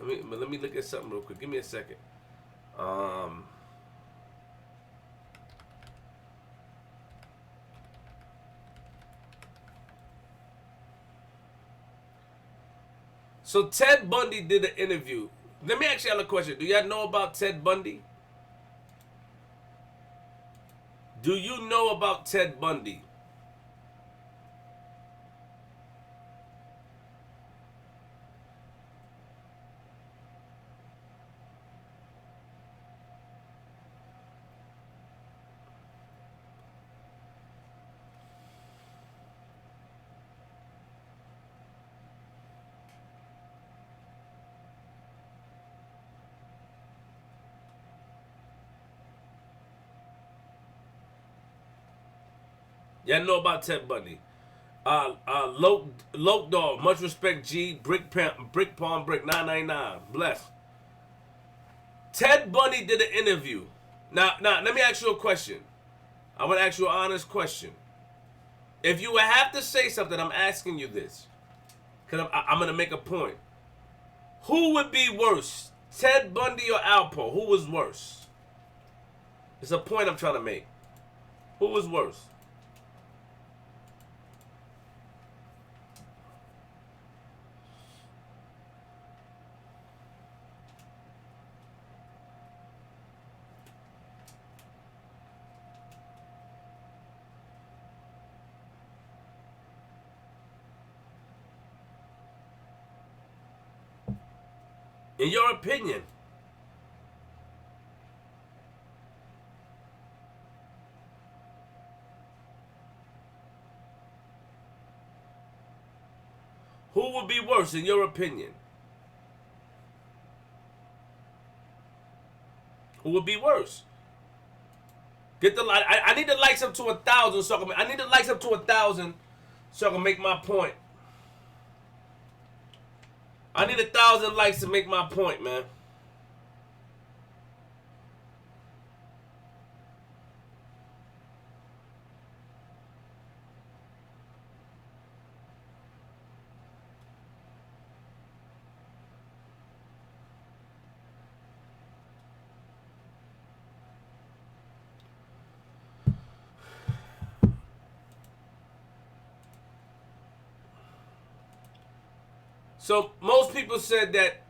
Let me look at something real quick. Give me a second. Um, so Ted Bundy did an interview. Let me ask y'all a question. Do y'all know about Ted Bundy? Do you know about Ted Bundy? Y'all know about Ted Bundy. Loke Dog, much respect, G. Brick Palm Brick, 999. Bless. Ted Bundy did an interview. Now, let me ask you a question. I want to ask you an honest question. If you would have to say something, I'm asking you this. Because I'm going to make a point. Who would be worse? Ted Bundy or Alpo? Who was worse? It's a point I'm trying to make. Who was worse? In your opinion. Who would be worse in your opinion? Who would be worse? Get the light. I need the likes up to 1,000 so I need the likes up to 1,000 so I can make my point. I need 1,000 likes to make my point, man. So most people said that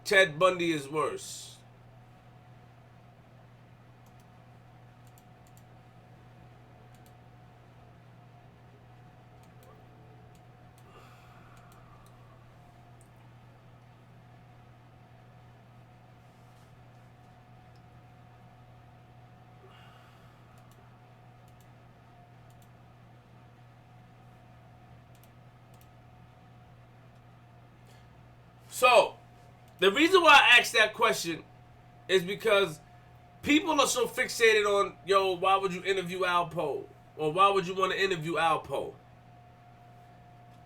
Ted Bundy is worse. So, the reason why I asked that question is because people are so fixated on, yo, why would you interview Alpo? Or why would you want to interview Alpo?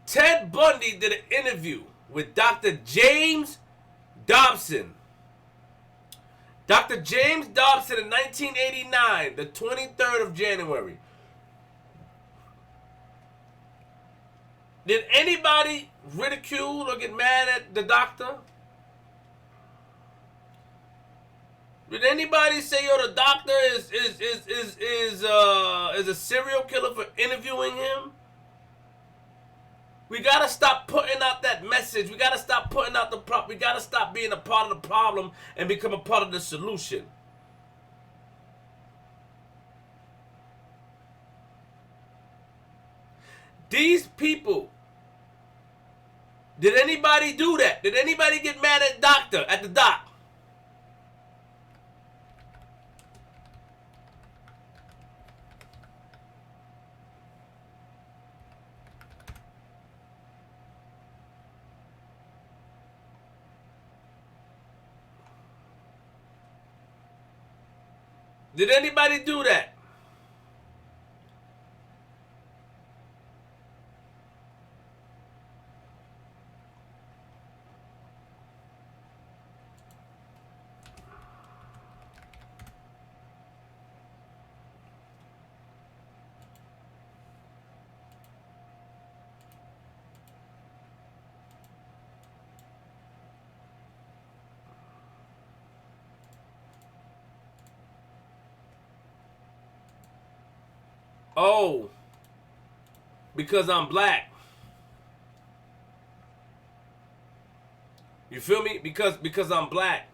Ted Bundy did an interview with Dr. James Dobson. Dr. James Dobson in 1989, the 23rd of January. Did anybody ridicule or get mad at the doctor? Did anybody say, yo, the doctor is a serial killer for interviewing him? We gotta stop putting out that message. We gotta stop putting out the problem. We gotta stop being a part of the problem and become a part of the solution. These people, did anybody do that? Did anybody get mad at the doc? Did anybody do that? Oh, because I'm black. You feel me? Because I'm black.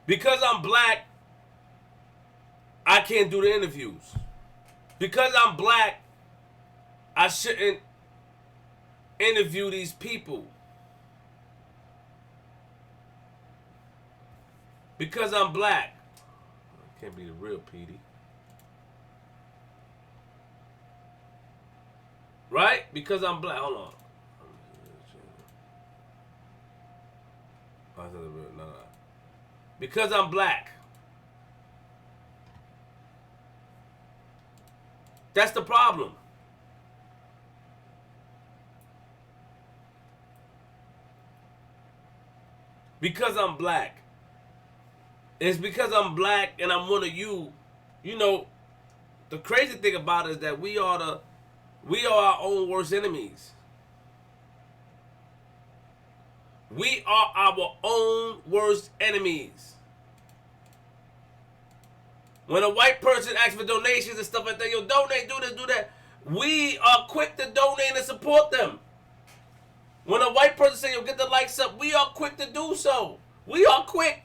Because I'm black, I can't do the interviews. Because I'm black, I shouldn't interview these people. Because I'm black. Can't be the real Petey. Right? Because I'm black. Hold on. No. Because I'm black. That's the problem. Because I'm black. It's because I'm black and I'm one of you. You know, the crazy thing about it is that we are our own worst enemies. We are our own worst enemies. When a white person asks for donations and stuff like that, yo, donate, do this, do that, we are quick to donate and support them. When a white person says, yo, get the likes up, we are quick to do so. We are quick.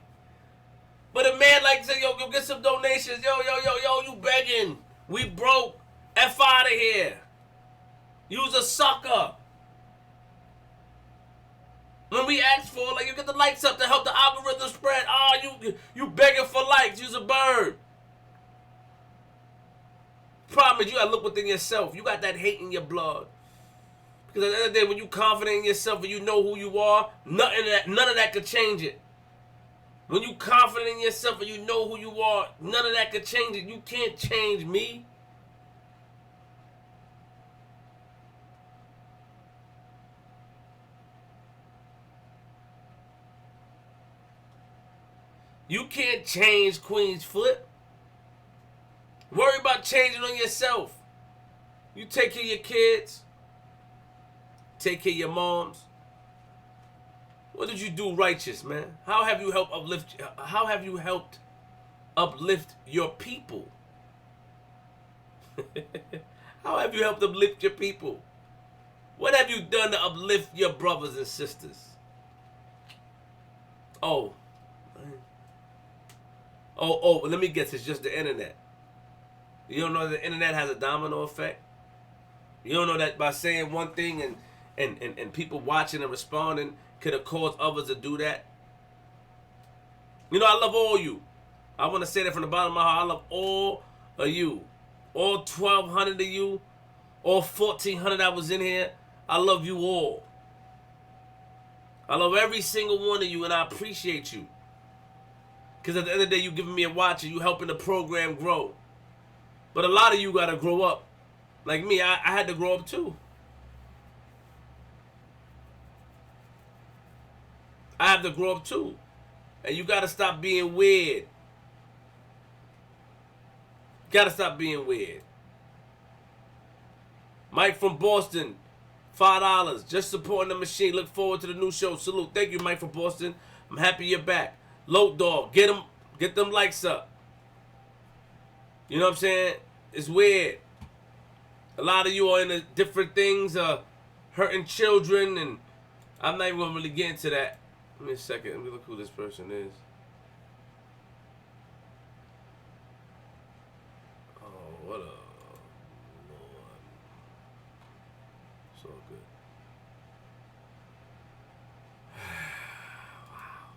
But a man like say, yo, get some donations. Yo, you begging. We broke. F out of here. You's a sucker. When we ask for, like, you get the likes up to help the algorithm spread. Oh, you begging for likes. You's a bird. Problem is, you gotta look within yourself. You got that hate in your blood. Because at the end of the day, when you confident in yourself and you know who you are, none of that could change it. When you confident in yourself and you know who you are, none of that could change it. You can't change me. You can't change Queen's Flip. Worry about changing on yourself. You take care of your kids. Take care of your moms. What did you do righteous, man? How have you helped uplift your people? How have you helped uplift your people? What have you done to uplift your brothers and sisters? Oh, let me guess, it's just the internet. You don't know that the internet has a domino effect? You don't know that by saying one thing and people watching and responding could have caused others to do that? You know, I love all you. I want to say that from the bottom of my heart. I love all of you. All 1,200 of you. All 1,400 that was in here. I love you all. I love every single one of you, and I appreciate you. Because at the end of the day, you giving me a watch and you helping the program grow. But a lot of you got to grow up. Like me, I had to grow up too. I have to grow up too. And you got to stop being weird. Got to stop being weird. Mike from Boston, $5. Just supporting the machine. Look forward to the new show. Salute. Thank you, Mike from Boston. I'm happy you're back. Low Dog, get them likes up. You know what I'm saying? It's weird. A lot of you are into different things, hurting children, and I'm not even gonna really get into that. Give me a second. Let me look who this person is. Oh, what a Lord. So good. Wow.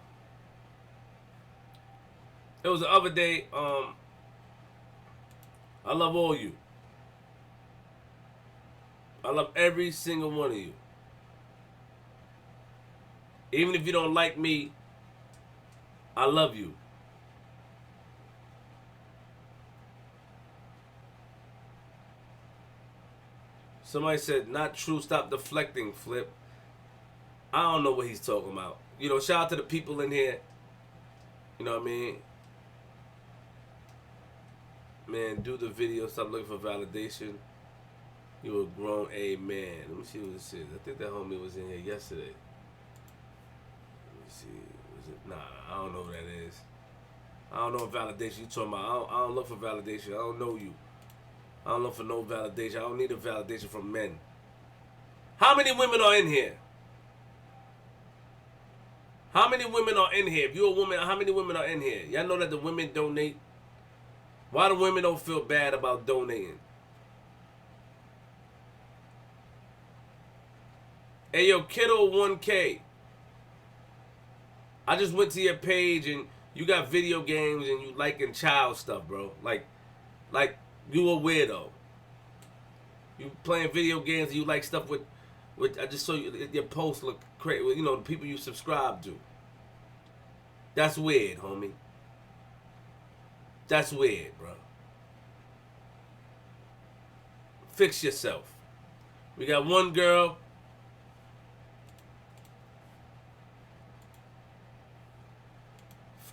It was the other day. I love all you. I love every single one of you. Even if you don't like me, I love you. Somebody said, not true, stop deflecting, Flip. I don't know what he's talking about. You know, shout out to the people in here. You know what I mean? Man, do the video, stop looking for validation. You a grown amen. Let me see what this is. I think that homie was in here yesterday. Let me see. Was it? Nah, I don't know what that is. I don't know what validation you talking about. I don't look for validation. I don't know you. I don't look for no validation. I don't need a validation from men. How many women are in here? How many women are in here? If you're a woman, how many women are in here? Y'all know that the women donate. Why the women don't feel bad about donating? Hey, yo, Kiddo 1K. I just went to your page and you got video games and you liking child stuff, bro. Like you a weirdo. You playing video games and you like stuff with I just saw your posts look crazy. You know, the people you subscribe to. That's weird, homie. That's weird, bro. Fix yourself. We got one girl.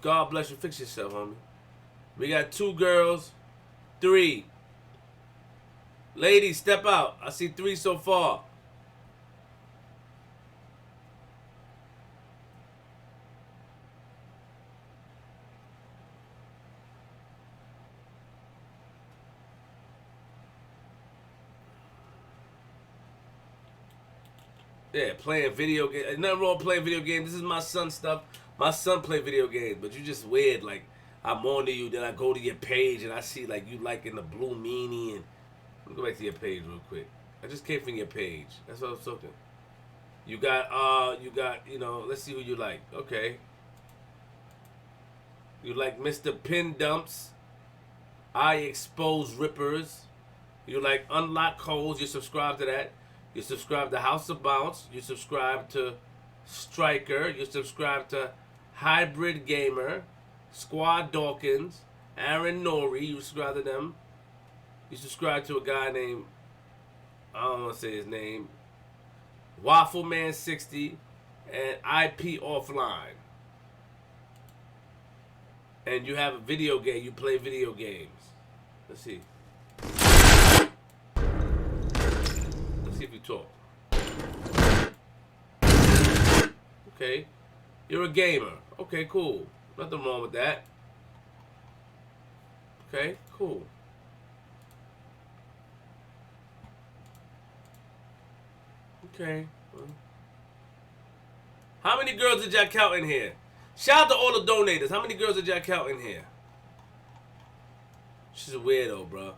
God bless you. Fix yourself, homie. We got 2 girls. 3. Ladies, step out. I see 3 so far. Yeah, playing video games. Nothing wrong playing video games. This is my son's stuff. My son play video games, but you just weird. Like, I'm on to you, then I go to your page and I see like you liking the blue meanie and let me go back to your page real quick. I just came from your page. That's what I was talking. You got, you know, let's see who you like. Okay. You like Mr. Pin Dumps. I Expose Rippers. You like Unlock Codes. You subscribe to that. You subscribe to House of Bounce. You subscribe to Striker. You subscribe to Hybrid Gamer. Squad Dawkins. Aaron Nori. You subscribe to them. You subscribe to a guy named, I don't want to say his name, Waffle Man 60 and IP Offline. And you have a video game. You play video games. Let's see. Let's see if you talk. Okay. You're a gamer. Okay, cool. Nothing wrong with that. Okay, cool. Okay. How many girls did y'all count in here? Shout out to all the donators. How many girls did y'all count in here? She's a weirdo, bro.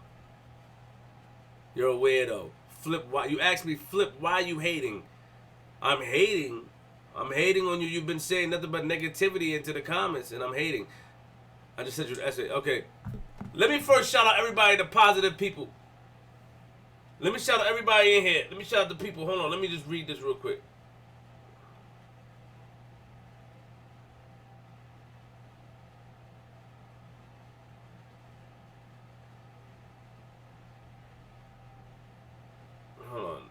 You're a weirdo. Flip, why? You asked me, Flip, why you hating? I'm hating. I'm hating on you. You've been saying nothing but negativity into the comments, and I'm hating. I just sent you the essay. Okay. Let me first shout out everybody, the positive people. Let me shout out everybody in here. Let me shout out the people. Hold on. Let me just read this real quick. Hold on.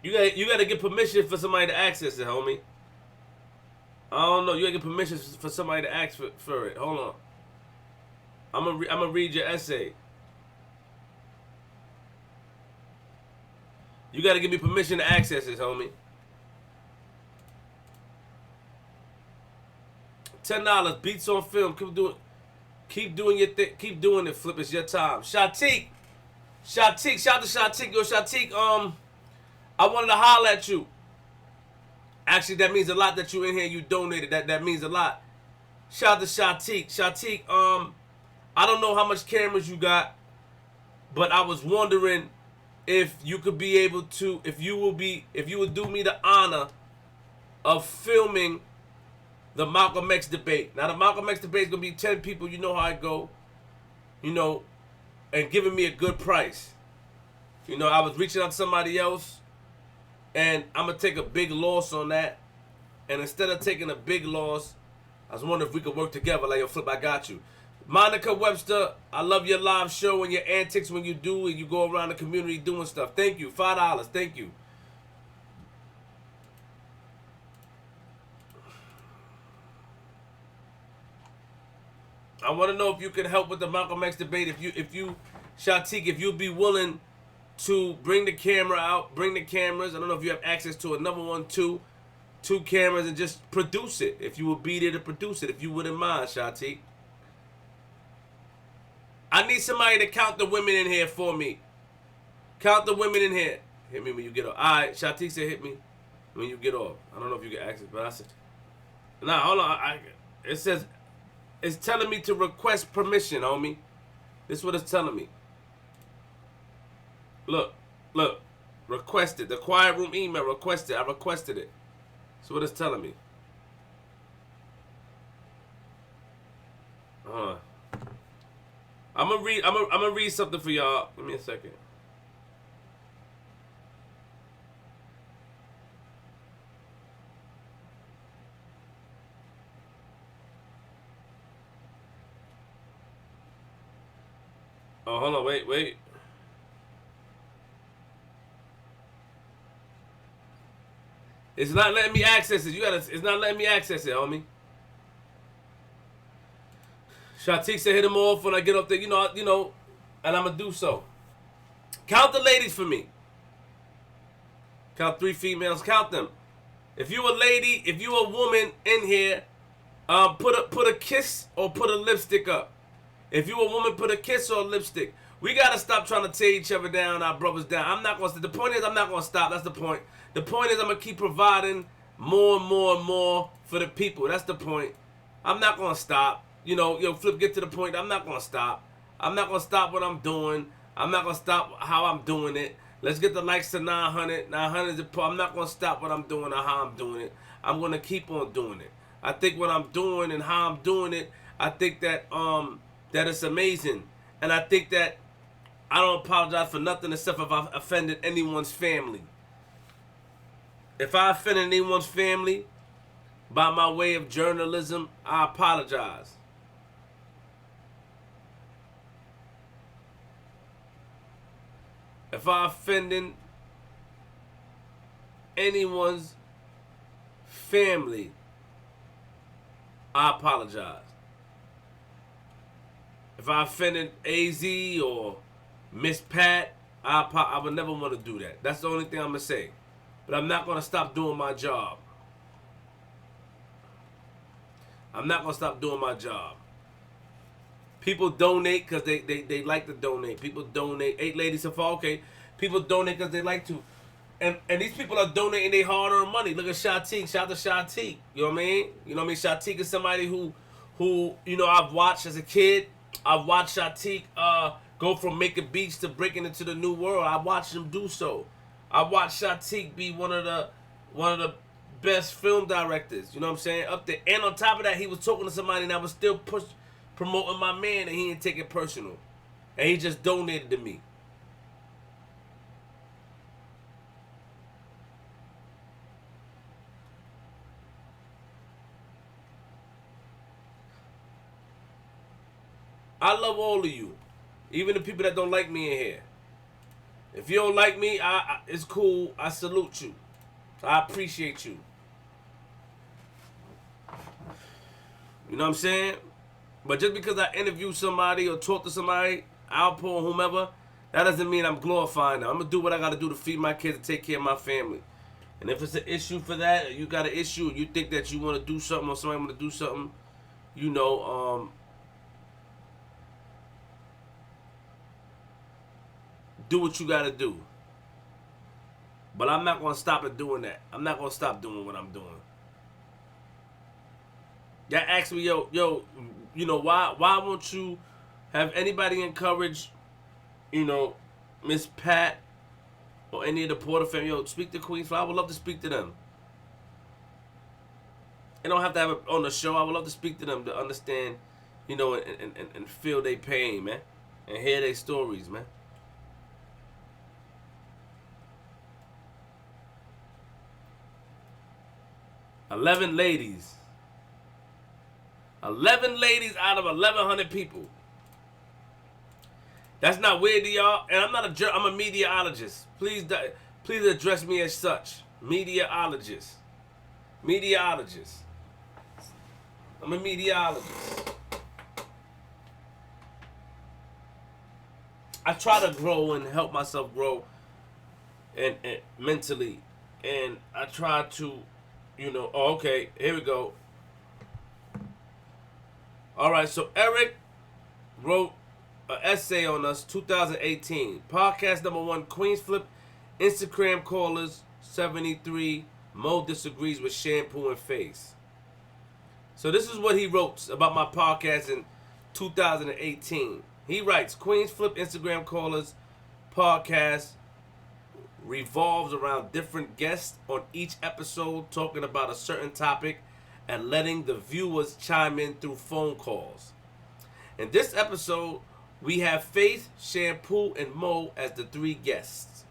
You gotta get permission for somebody to access it, homie. I don't know. You gotta get permission for somebody to ask for it. Hold on. I'm gonna read your essay. You gotta give me permission to access this, homie. $10 beats on film. Keep doing your thing. Keep doing it, Flip. It's your time. Shatik. Shout out to Shatik. Yo, Shatik, I wanted to holler at you. Actually, that means a lot that you in here. You donated. That means a lot. Shout out to Shatik. Shatik, I don't know how much cameras you got, but I was wondering if you could be able to, if you would do me the honor of filming the Malcolm X debate. Now the Malcolm X debate is gonna be 10 people. You know how I go, you know, and giving me a good price. You know, I was reaching out to somebody else, and I'm gonna take a big loss on that. And instead of taking a big loss, I was wondering if we could work together. Like, yo, Flip, I got you. Monica Webster, I love your live show and your antics when you do and you go around the community doing stuff. Thank you. $5. Thank you. I want to know if you can help with the Malcolm X debate. If you, Shatik, if you'd be willing to bring the camera out, bring the cameras. I don't know if you have access to another one too. 2 cameras and just produce it. If you would be there to produce it, if you wouldn't mind, Shatik. I need somebody to count the women in here for me. Count the women in here. Hit me when you get off. All right, Shatik said hit me when you get off. I don't know if you get access, but I said, nah, hold on. It says, it's telling me to request permission, homie. This is what it's telling me. Look. Requested. The quiet room email requested. I requested it. That's what it's telling me. I'm gonna read something for y'all. Give me a second. Oh, hold on, wait. It's not letting me access it. It's not letting me access it, homie. Shatik said hit him off when I get up there, you know, and I'm gonna do so. Count the ladies for me. Count 3 females. Count them. If you a lady, if you a woman in here, put a kiss or put a lipstick up. If you a woman, put a kiss or a lipstick. We gotta stop trying to tear each other down, our brothers down. I'm not gonna. The point is, I'm not gonna stop. That's the point. The point is, I'm gonna keep providing more and more and more for the people. That's the point. I'm not gonna stop. You know, Flip, get to the point. I'm not gonna stop. I'm not gonna stop what I'm doing. I'm not gonna stop how I'm doing it. Let's get the likes to 900. 900 is a. I'm not gonna stop what I'm doing or how I'm doing it. I'm gonna keep on doing it. I think what I'm doing and how I'm doing it. I think that that it's amazing, and I think that I don't apologize for nothing except if I offended anyone's family. If I offended anyone's family by my way of journalism, I apologize. If I offended anyone's family, I apologize. If I offended AZ or Miss Pat, I would never want to do that. That's the only thing I'm going to say. But I'm not going to stop doing my job. I'm not going to stop doing my job. People donate because they like to donate. People donate. 8 ladies so far, okay. People donate because they like to. And these people are donating their hard-earned money. Look at Shatik. Shout out to Shatik. You know what I mean? You know what I mean? Shatik is somebody who you know, I've watched as a kid. I've watched Shatik go from making beats to breaking into the new world. I watched him do so. I watched Shatik be one of the best film directors. You know what I'm saying? Up there. And on top of that, he was talking to somebody and I was still promoting my man, and he didn't take it personal. And he just donated to me. I love all of you. Even the people that don't like me in here. If you don't like me, it's cool. I salute you. I appreciate you. You know what I'm saying? But just because I interview somebody or talk to somebody, Alpo or whomever, that doesn't mean I'm glorifying them. I'm going to do what I got to do to feed my kids and take care of my family. And if it's an issue for that, or you got an issue, and you think that you want to do something or somebody want to do something, you know, do what you got to do. But I'm not going to stop at doing that. I'm not going to stop doing what I'm doing. Y'all ask me, yo, you know, why won't you have anybody encourage, you know, Miss Pat or any of the Porter family? Yo, speak to Queens. I would love to speak to them. I don't have to have it on the show. I would love to speak to them to understand, you know, and feel their pain, man. And hear their stories, man. $11 ladies. 11 ladies out of 1,100 people. That's not weird to y'all. And I'm not a jerk. I'm a mediaologist. Please address me as such. Mediaologist. Mediaologist. I'm a mediaologist. I try to grow and help myself grow and mentally. And I try to, Oh, okay, here we go. All right, so Eric wrote an essay on us, 2018. Podcast number 1, Queens Flip, Instagram callers, 73. Mo disagrees with shampoo and face. So this is what he wrote about my podcast in 2018. He writes, Queens Flip Instagram callers podcast revolves around different guests on each episode talking about a certain topic and letting the viewers chime in through phone calls. In this episode, we have Faith, Shampoo, and Mo as the 3 guests.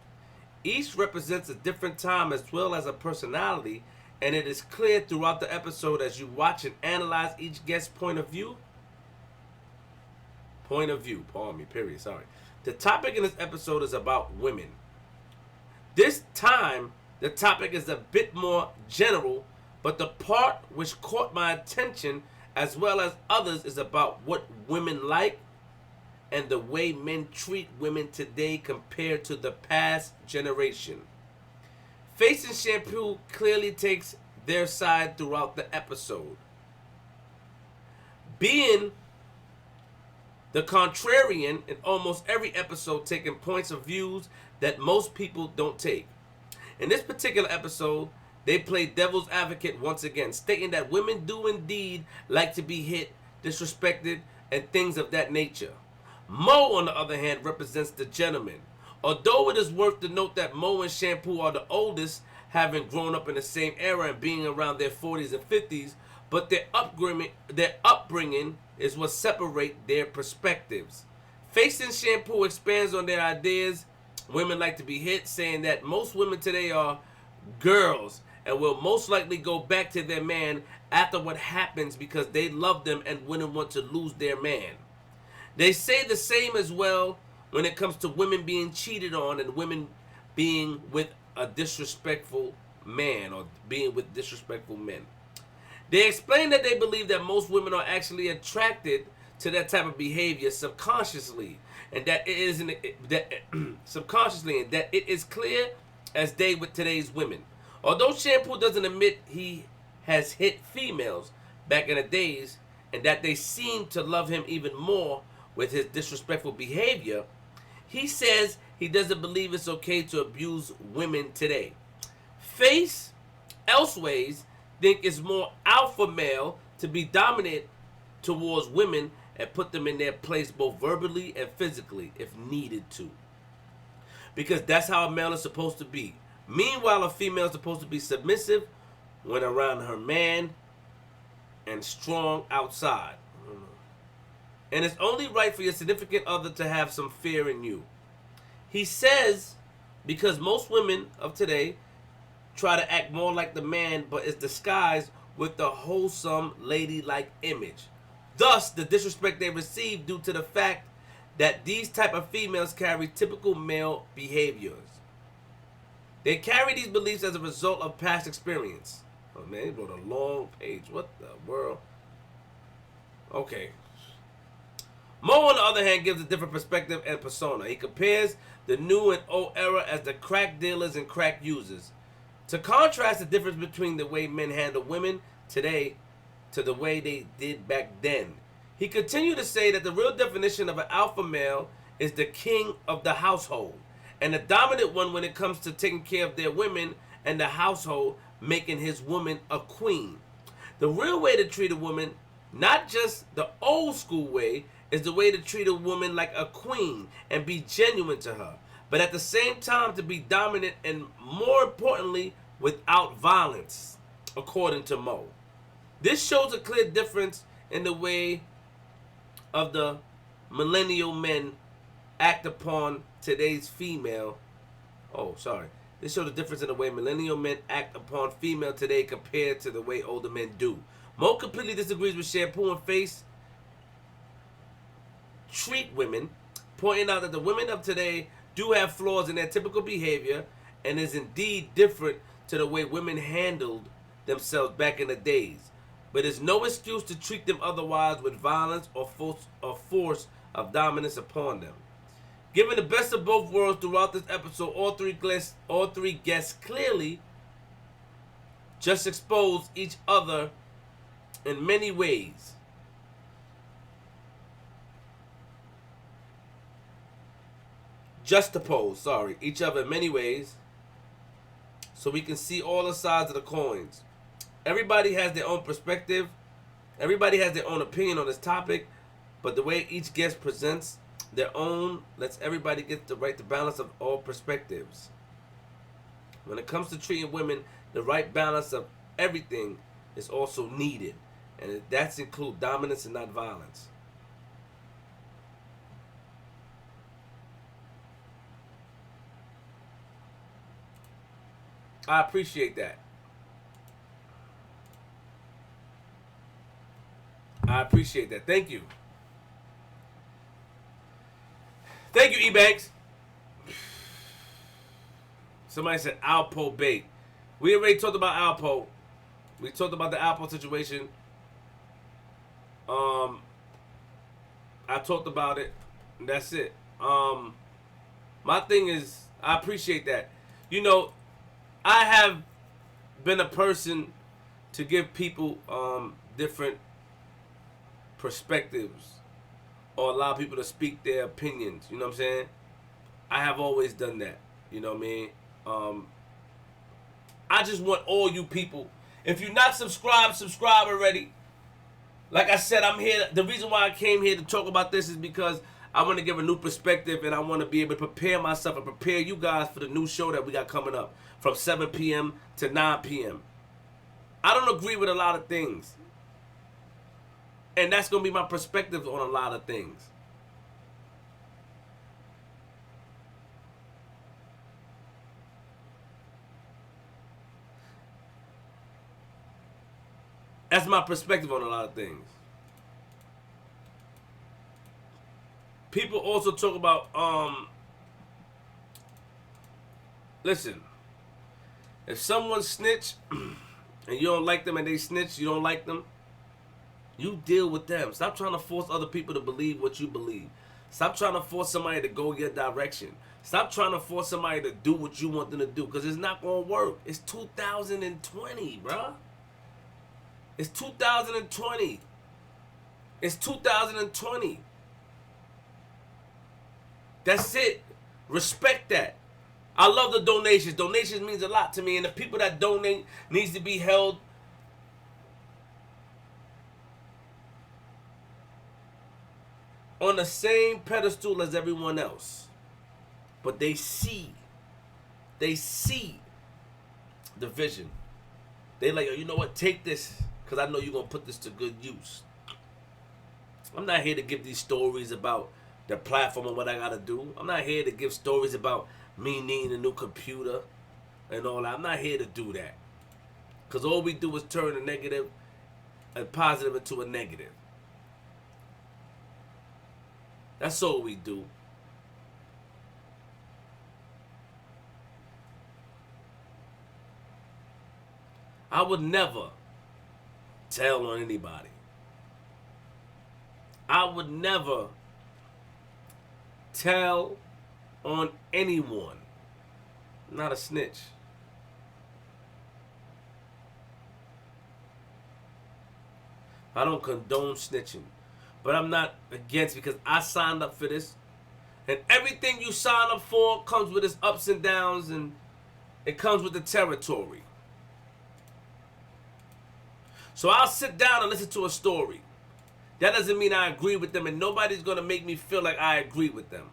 Each represents a different time as well as a personality, and it is clear throughout the episode as you watch and analyze each guest's point of view. Sorry. The topic in this episode is about women. This time, the topic is a bit more general, but the part which caught my attention as well as others is about what women like and the way men treat women today compared to the past generation. Face and Shampoo clearly takes their side throughout the episode, being the contrarian in almost every episode, taking points of views that most people don't take. In this particular episode, they play devil's advocate once again, stating that women do indeed like to be hit, disrespected, and things of that nature. Mo, on the other hand, represents the gentleman. Although it is worth to note that Mo and Shampoo are the oldest, having grown up in the same era and being around their 40s and 50s, but their upbringing is what separates their perspectives. Face and Shampoo expands on their ideas. Women like to be hit, saying that most women today are girls and will most likely go back to their man after what happens because they love them and wouldn't want to lose their man. They say the same as well when it comes to women being cheated on and women being with a disrespectful man or being with disrespectful men. They explain that they believe that most women are actually attracted to that type of behavior subconsciously, and that it is clear as day with today's women. Although Shampoo doesn't admit he has hit females back in the days and that they seem to love him even more with his disrespectful behavior, he says he doesn't believe it's okay to abuse women today. Face, elseways, think it's more alpha male to be dominant towards women and put them in their place both verbally and physically if needed to. Because that's how a male is supposed to be. Meanwhile, a female is supposed to be submissive when around her man and strong outside. And it's only right for your significant other to have some fear in you. He says because most women of today try to act more like the man but is disguised with the wholesome ladylike image. Thus, the disrespect they receive due to the fact that these type of females carry typical male behaviors. They carry these beliefs as a result of past experience. Oh man, he wrote a long page. What the world? Okay. Mo, on the other hand, gives a different perspective and persona. He compares the new and old era as the crack dealers and crack users. To contrast the difference between the way men handle women today to the way they did back then. He continued to say that the real definition of an alpha male is the king of the household, and the dominant one when it comes to taking care of their women and the household, making his woman a queen. The real way to treat a woman, not just the old school way, is the way to treat a woman like a queen and be genuine to her, but at the same time to be dominant and, more importantly, without violence, according to Mo. This shows a clear difference in the way of the millennial men act upon today's female. This shows a difference in the way millennial men act upon female today compared to the way older men do. Mo completely disagrees with Shampoo and Face treat women, pointing out that the women of today do have flaws in their typical behavior and is indeed different to the way women handled themselves back in the days. But it's no excuse to treat them otherwise with violence or force of dominance upon them. Given the best of both worlds throughout this episode, all three guests clearly Just expose each other in many ways. Juxtapose, sorry, each other in many ways so we can see all the sides of the coins. Everybody has their own perspective. Everybody has their own opinion on this topic, but the way each guest presents their own lets everybody get the right balance of all perspectives. When it comes to treating women, the right balance of everything is also needed, and that's include dominance and not violence. I appreciate that. I appreciate that. Thank you. Thank you, E-Banks. Somebody said Alpo bait. We already talked about Alpo. We talked about the Alpo situation. I talked about it. And that's it. My thing is, I appreciate that. You know, I have been a person to give people different perspectives or allow people to speak their opinions. You know what I'm saying? I have always done that. You know what I mean? I just want all you people. If you're not subscribed, subscribe already. Like I said, I'm here. The reason why I came here to talk about this is because I want to give a new perspective and I want to be able to prepare myself and prepare you guys for the new show that we got coming up from 7 p.m. to 9 p.m. I don't agree with a lot of things. And that's going to be my perspective on a lot of things. That's my perspective on a lot of things. People also talk about, listen, if someone snitch and you don't like them and they snitch, you don't like them, you deal with them. Stop trying to force other people to believe what you believe. Stop trying to force somebody to go your direction. Stop trying to force somebody to do what you want them to do, because it's not going to work. It's 2020, bruh. It's 2020. It's 2020. That's it. Respect that. I love the donations. Donations means a lot to me, and the people that donate needs to be held on the same pedestal as everyone else. But they see the vision. They like, oh, you know what? Take this, because I know you're going to put this to good use. I'm not here to give these stories about the platform and what I got to do. I'm not here to give stories about me needing a new computer and all that. I'm not here to do that. Because all we do is turn a negative and positive into a negative. That's all we do. I would never tell on anybody. I would never tell on anyone. I'm not a snitch. I don't condone snitching. But I'm not against, because I signed up for this. And everything you sign up for comes with its ups and downs, and it comes with the territory. So I'll sit down and listen to a story. That doesn't mean I agree with them, and nobody's going to make me feel like I agree with them.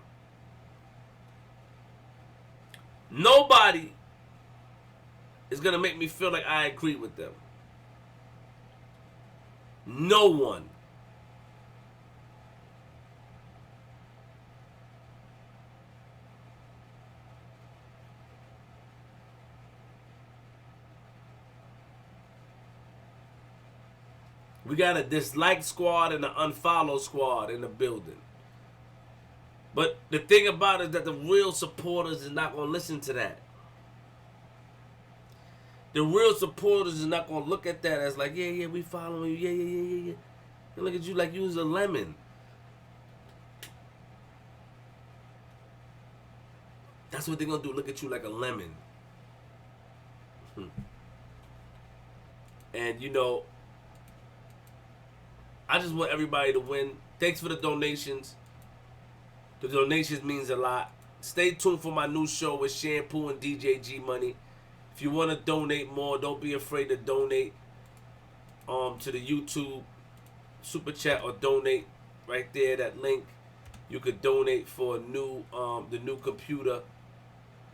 Nobody is going to make me feel like I agree with them. No one. We got a dislike squad and an unfollow squad in the building. But the thing about it is that the real supporters is not going to listen to that. The real supporters is not going to look at that as like, yeah, we following you, yeah. They look at you like you was a lemon. That's what they're going to do, look at you like a lemon. And you know, I just want everybody to win. Thanks for the donations. The donations means a lot. Stay tuned for my new show with Shampoo and DJ G Money. If you want to donate more, don't be afraid to donate to the YouTube super chat or donate right there, that link. You could donate for the new computer,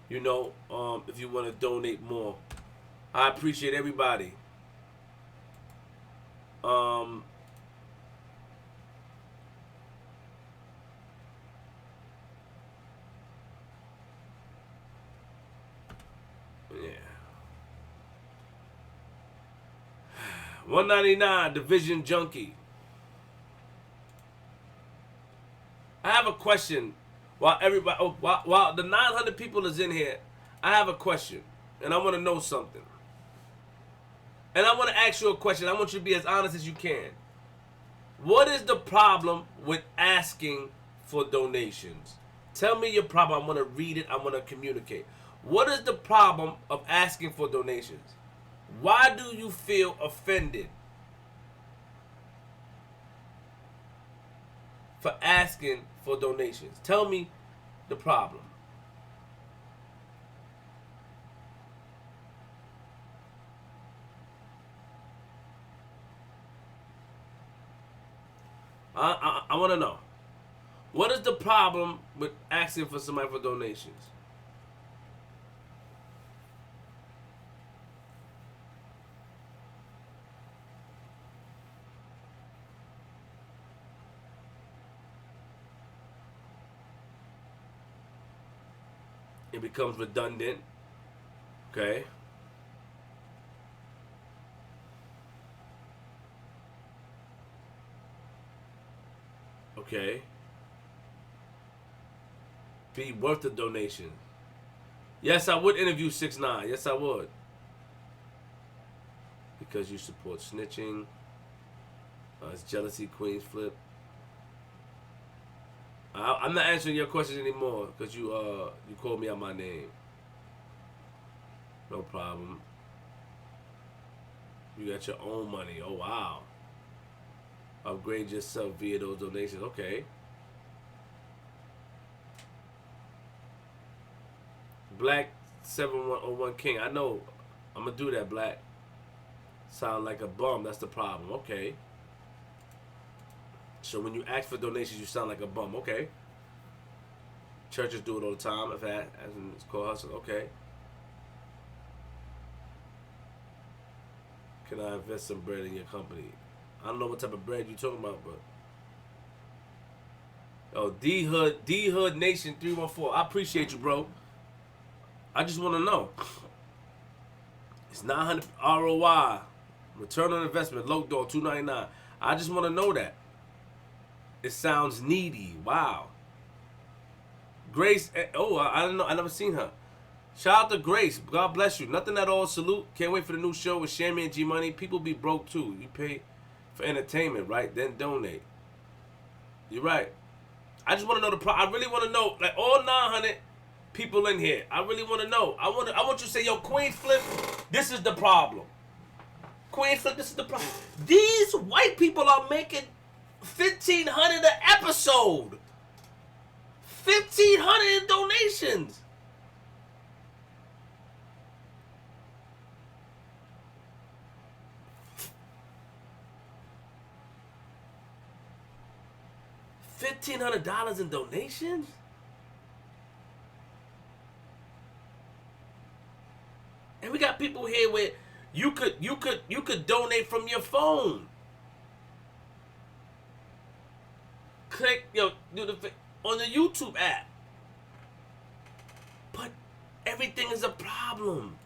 you know, if you want to donate more. I appreciate everybody. Yeah. 199 Division Junkie. I have a question. While the 900 people is in here, I have a question, and I want to know something. And I want to ask you a question. I want you to be as honest as you can. What is the problem with asking for donations? Tell me your problem. I want to read it. I want to communicate. What is the problem of asking for donations? Why do you feel offended for asking for donations? Tell me the problem. I want to know. What is the problem with asking for somebody for donations? It becomes redundant. Okay. Okay. Be worth the donation. Yes, I would interview 6ix9ine. Yes, I would. Because you support snitching. It's jealousy, Queens flip. I'm not answering your questions anymore because you called me out my name. No problem. You got your own money. Oh wow. Upgrade yourself via those donations. Okay. Black 7101 King. I know. I'm gonna do that, Black. Sound like a bum. That's the problem. Okay. So when you ask for donations, you sound like a bum. Okay. Churches do it all the time. I've had, as in it's called hustle. Okay. Can I invest some bread in your company? I don't know what type of bread you're talking about, but D Hood Nation 314. I appreciate you, bro. I just want to know. It's 900 ROI, return on investment, low dog 299. I just want to know that. It sounds needy. Wow. Grace. Oh, I don't know. I never seen her. Shout out to Grace. God bless you. Nothing at all. Salute. Can't wait for the new show with Shammy and G Money. People be broke too. You pay for entertainment, right? Then donate. You're right. I just want to know the I really want to know, like all 900 people in here. I really want to know. I want you to say, yo, Queen Flip, this is the problem. Queen Flip, this is the problem. These white people are making $1,500 an episode. 1,500 in donations. $1,500 in donations? And we got people here where you could donate from your phone. Click, do the on the YouTube app. But everything is a problem.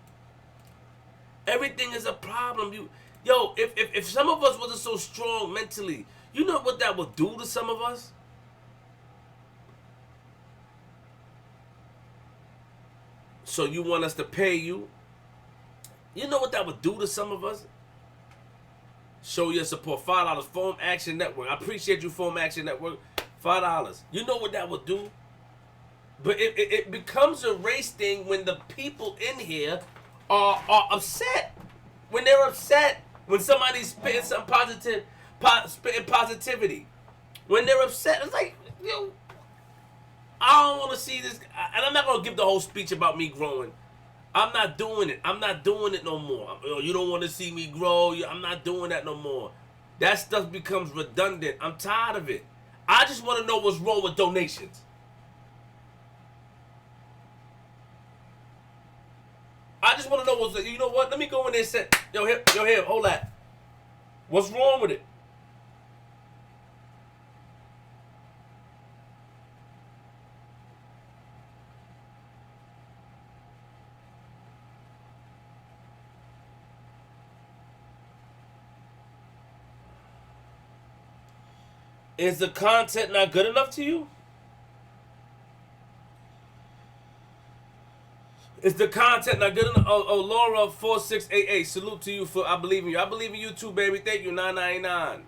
Everything is a problem. If some of us wasn't so strong mentally, you know what that would do to some of us? So you want us to pay you? You know what that would do to some of us? Show your support. $5. Foam Action Network. I appreciate you, Foam Action Network. $5. You know what that would do? But it becomes a race thing when the people in here are upset. When they're upset, When somebody's spitting some spitting positivity. When they're upset, it's like, yo, I don't want to see this. And I'm not going to give the whole speech about me growing. I'm not doing it. I'm not doing it no more. You don't want to see me grow. I'm not doing that no more. That stuff becomes redundant. I'm tired of it. I just want to know what's wrong with donations. I just want to know what's, you know what? Let me go in there and say, yo, here, hold that. What's wrong with it? Is the content not good enough to you? Is the content not good enough? Oh, Laura 4688, salute to you for I believe in you. I believe in you too, baby. Thank you, 999.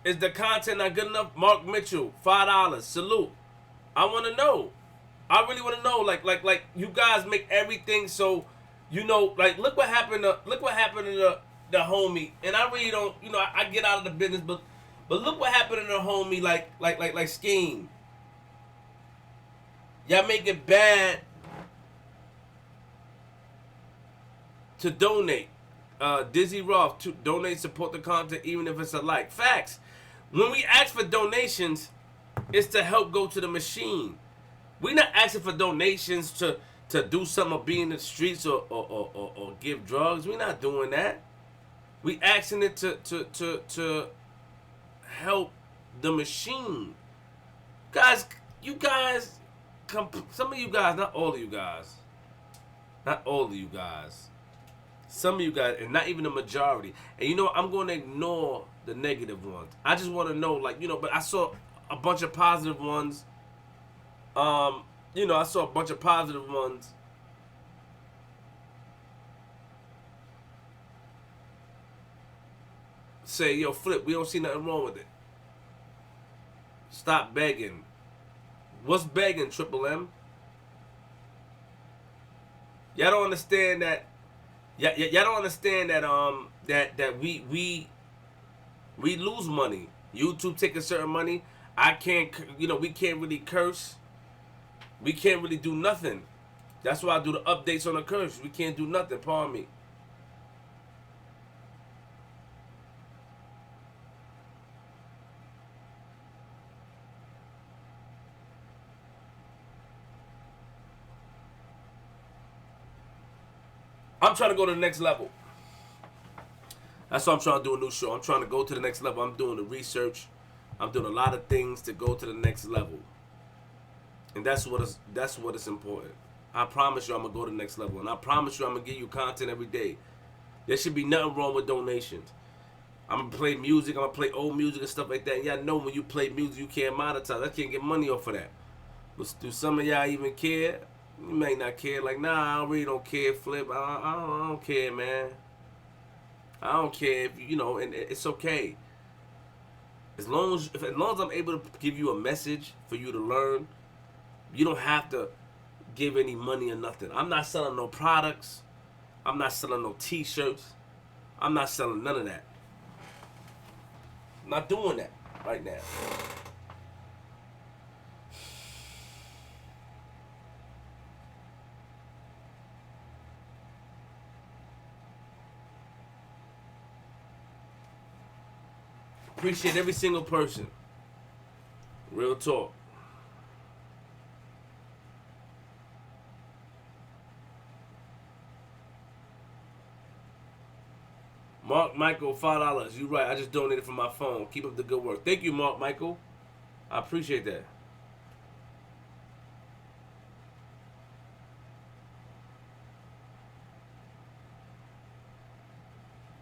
Is the content not good enough? Mark Mitchell, $5, salute. I want to know. I really want to know. Like you guys make everything so, you know. Like look what happened to the homie. And I really don't. You know, I get out of the business, but look what happened to the homie. Like Scheme. Y'all make it bad to donate. Dizzy Roth, to donate, support the content, even if it's a like. Facts. When we ask for donations, it's to help go to the machine. We're not asking for donations to do something or be in the streets or give drugs. We're not doing that. We asking it to help the machine. Guys, you guys, some of you guys, not all of you guys. Not all of you guys. Some of you guys, and not even the majority. And you know what? I'm going to ignore the negative ones. I just want to know, like, you know, but I saw a bunch of positive ones. You know, I saw a bunch of positive ones. Say, yo, Flip, we don't see nothing wrong with it. Stop begging. What's begging, Triple M? Y'all don't understand that. Y'all don't understand that that we lose money. YouTube taking certain money. I can't, you know, we can't really curse. We can't really do nothing. That's why I do the updates on the curse. We can't do nothing. Pardon me. I'm trying to go to the next level. That's why I'm trying to do a new show. I'm trying to go to the next level. I'm doing the research. I'm doing a lot of things to go to the next level. And that's what is important. I promise you I'm going to go to the next level. And I promise you I'm going to give you content every day. There should be nothing wrong with donations. I'm going to play music. I'm going to play old music and stuff like that. And y'all know when you play music, you can't monetize. I can't get money off of that. But do some of y'all even care? You may not care. Like, nah, I really don't care, Flip. I don't care, man. I don't care if you know, and it's okay. As long as I'm able to give you a message for you to learn, you don't have to give any money or nothing. I'm not selling no products. I'm not selling no t-shirts. I'm not selling none of that. I'm not doing that right now. Appreciate every single person. Real talk. Mark Michael, $5. You right. I just donated from my phone. Keep up the good work. Thank you, Mark Michael. I appreciate that.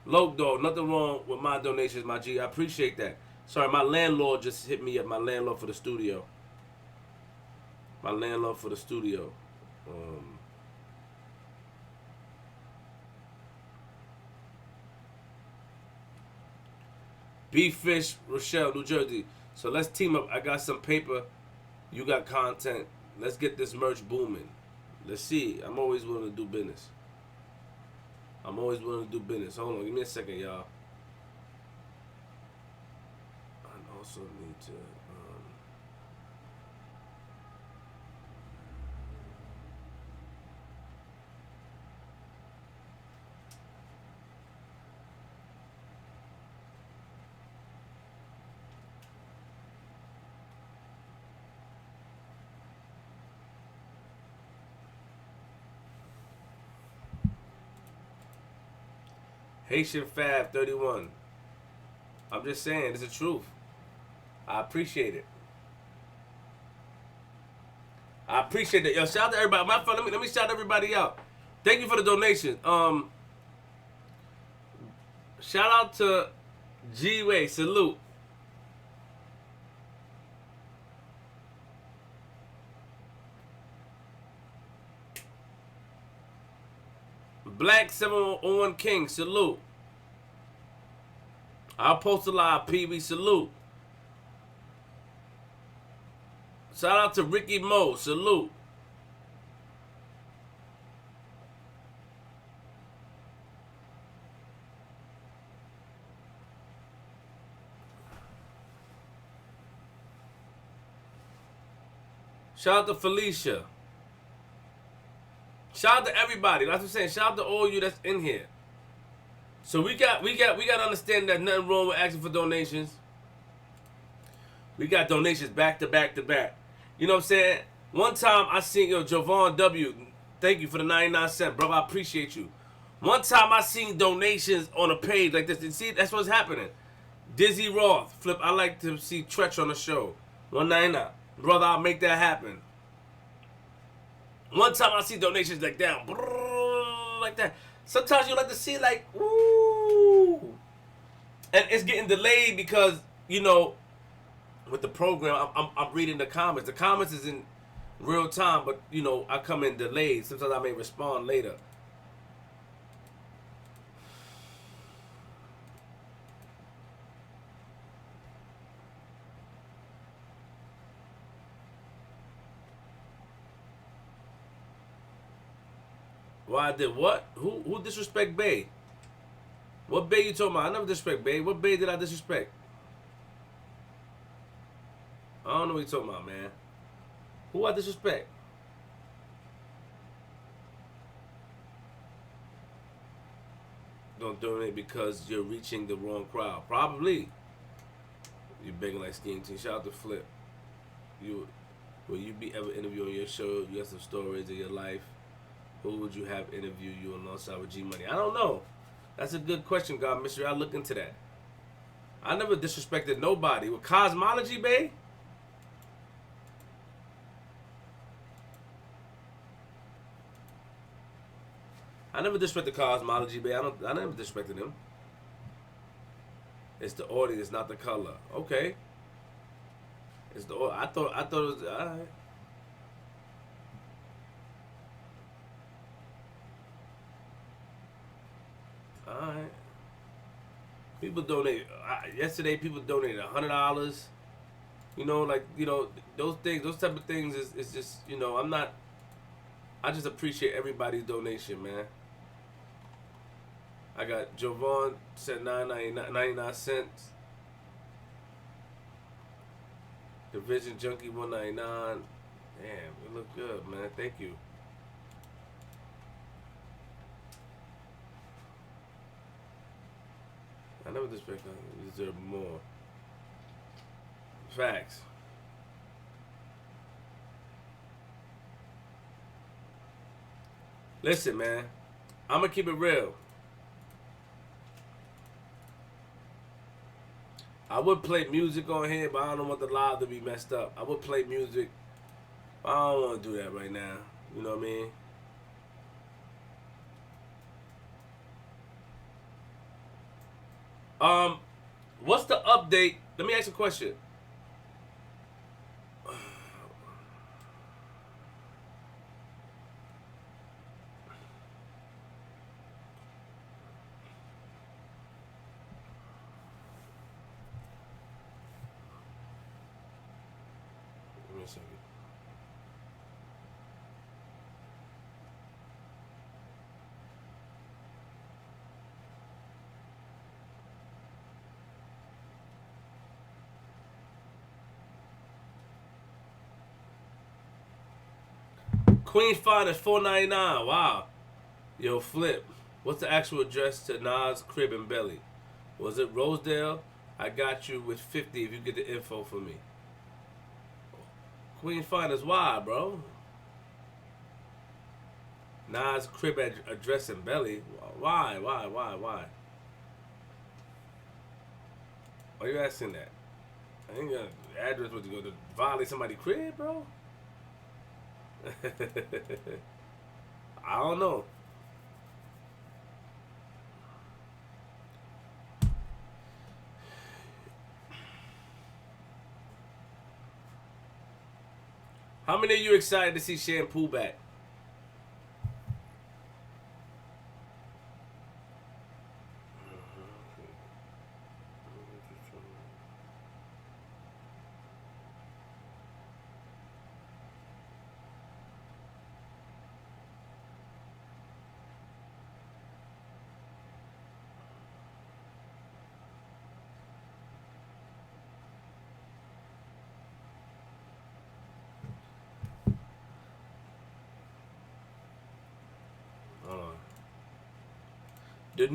Loke Dog, nothing wrong with my donations, my G. I appreciate that. Sorry, my landlord just hit me up. My landlord for the studio. My landlord for the studio. Beef Fish, Rochelle, New Jersey. So let's team up. I got some paper. You got content. Let's get this merch booming. Let's see. I'm always willing to do business. I'm always willing to do business. Hold on, give me a second, y'all. I also need to. Haitian Fab 31. I'm just saying, it's the truth. I appreciate it. I appreciate it. Yo, shout out to everybody. My friend, let me shout everybody out. Thank you for the donation. Shout out to G-Way. Salute. Black 701 King. Salute. I'll post a live. PB. Salute. Shout out to Ricky Mo. Salute. Shout out to Felicia. Shout out to everybody. That's what I'm saying. Shout out to all you that's in here. So we got to understand that nothing wrong with asking for donations. We got donations back to back to back. You know what I'm saying? One time I seen Javon W. Thank you for the 99 cents, brother. I appreciate you. One time I seen donations on a page like this. And see, that's what's happening. Dizzy Roth, Flip. I like to see Tretch on the show. 199, brother. I'll make that happen. One time I see donations like that, like that. Sometimes you like to see like, ooh, and it's getting delayed because with the program, I'm reading the comments. The comments is in real time, but I come in delayed. Sometimes I may respond later. Why I did what? Who disrespect Bay? What Bay you talking about? I never disrespect Bay. What Bay did I disrespect? I don't know what you talking about, man. Who I disrespect? Don't donate because you're reaching the wrong crowd. Probably. You're begging like Scheme Team. Shout out to Flip. Will you be ever interviewed on your show? You have some stories of your life. Who would you have interview you alongside with G Money? I don't know. That's a good question, God Mystery. I'll look into that. I never disrespected nobody. With Cosmology, babe? I never disrespected Cosmology, babe. I never disrespected him. It's the audience, not the color. Okay. It's the I thought it was alright. Alright. People donate. Yesterday, people donated $100. Those things, those type of things is just, I'm not. I just appreciate everybody's donation, man. I got Jovan said 99 cents. Division Junkie 199. Damn, it looked good, man. Thank you. I never disrespect them. You deserve more. Facts. Listen, man. I'm going to keep it real. I would play music on here, but I don't want the live to be messed up. I would play music. But I don't want to do that right now. You know what I mean? What's the update? Let me ask you a question. Give me a second. Queen Fine is $4.99. Wow. Yo, Flip. What's the actual address to Nas' crib and belly? Was it Rosedale? I got you with 50 if you get the info for me. Queen Fine is why, bro? Nas' crib address and belly. Why? Why are you asking that? I think the address was to go to violate somebody's crib, bro. I don't know. How many of you excited to see Shampoo back? The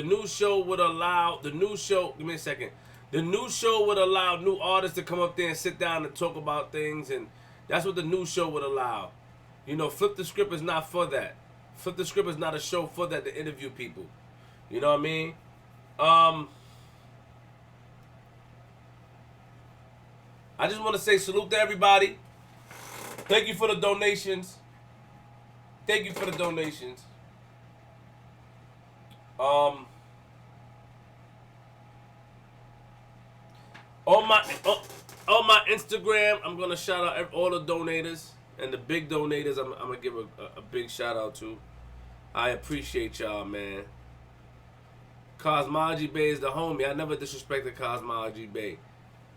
new show would allow give me a second. The new show would allow new artists to come up there and sit down and talk about things, and that's what the new show would allow. You know, Flip the Script is not for that. Flip the Script is not a show for that, to interview people. You know what I mean? I just want to say salute to everybody. Thank you for the donations. Thank you for the donations. On my Instagram, I'm gonna shout out all the donators and the big donators. I'm gonna give a big shout out to. I appreciate y'all, man. Cosmology Bay is the homie. I never disrespected Cosmology Bay.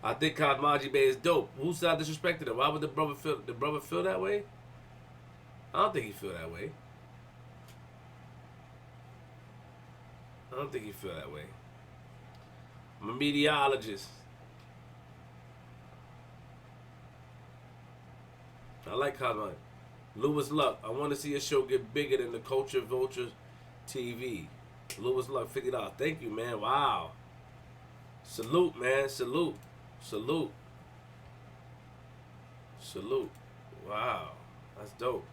I think Cosmology Bay is dope. Who said I disrespected him? Why would the brother feel that way? I don't think he feel that way. I don't think he feel that way. I'm a meteorologist. I like Cosmology. Lewis Luck. I want to see a show get bigger than the Culture Vulture TV. Lewis Luck, $50. Thank you, man. Wow. Salute, man. Salute. Salute. Salute. Wow. That's dope.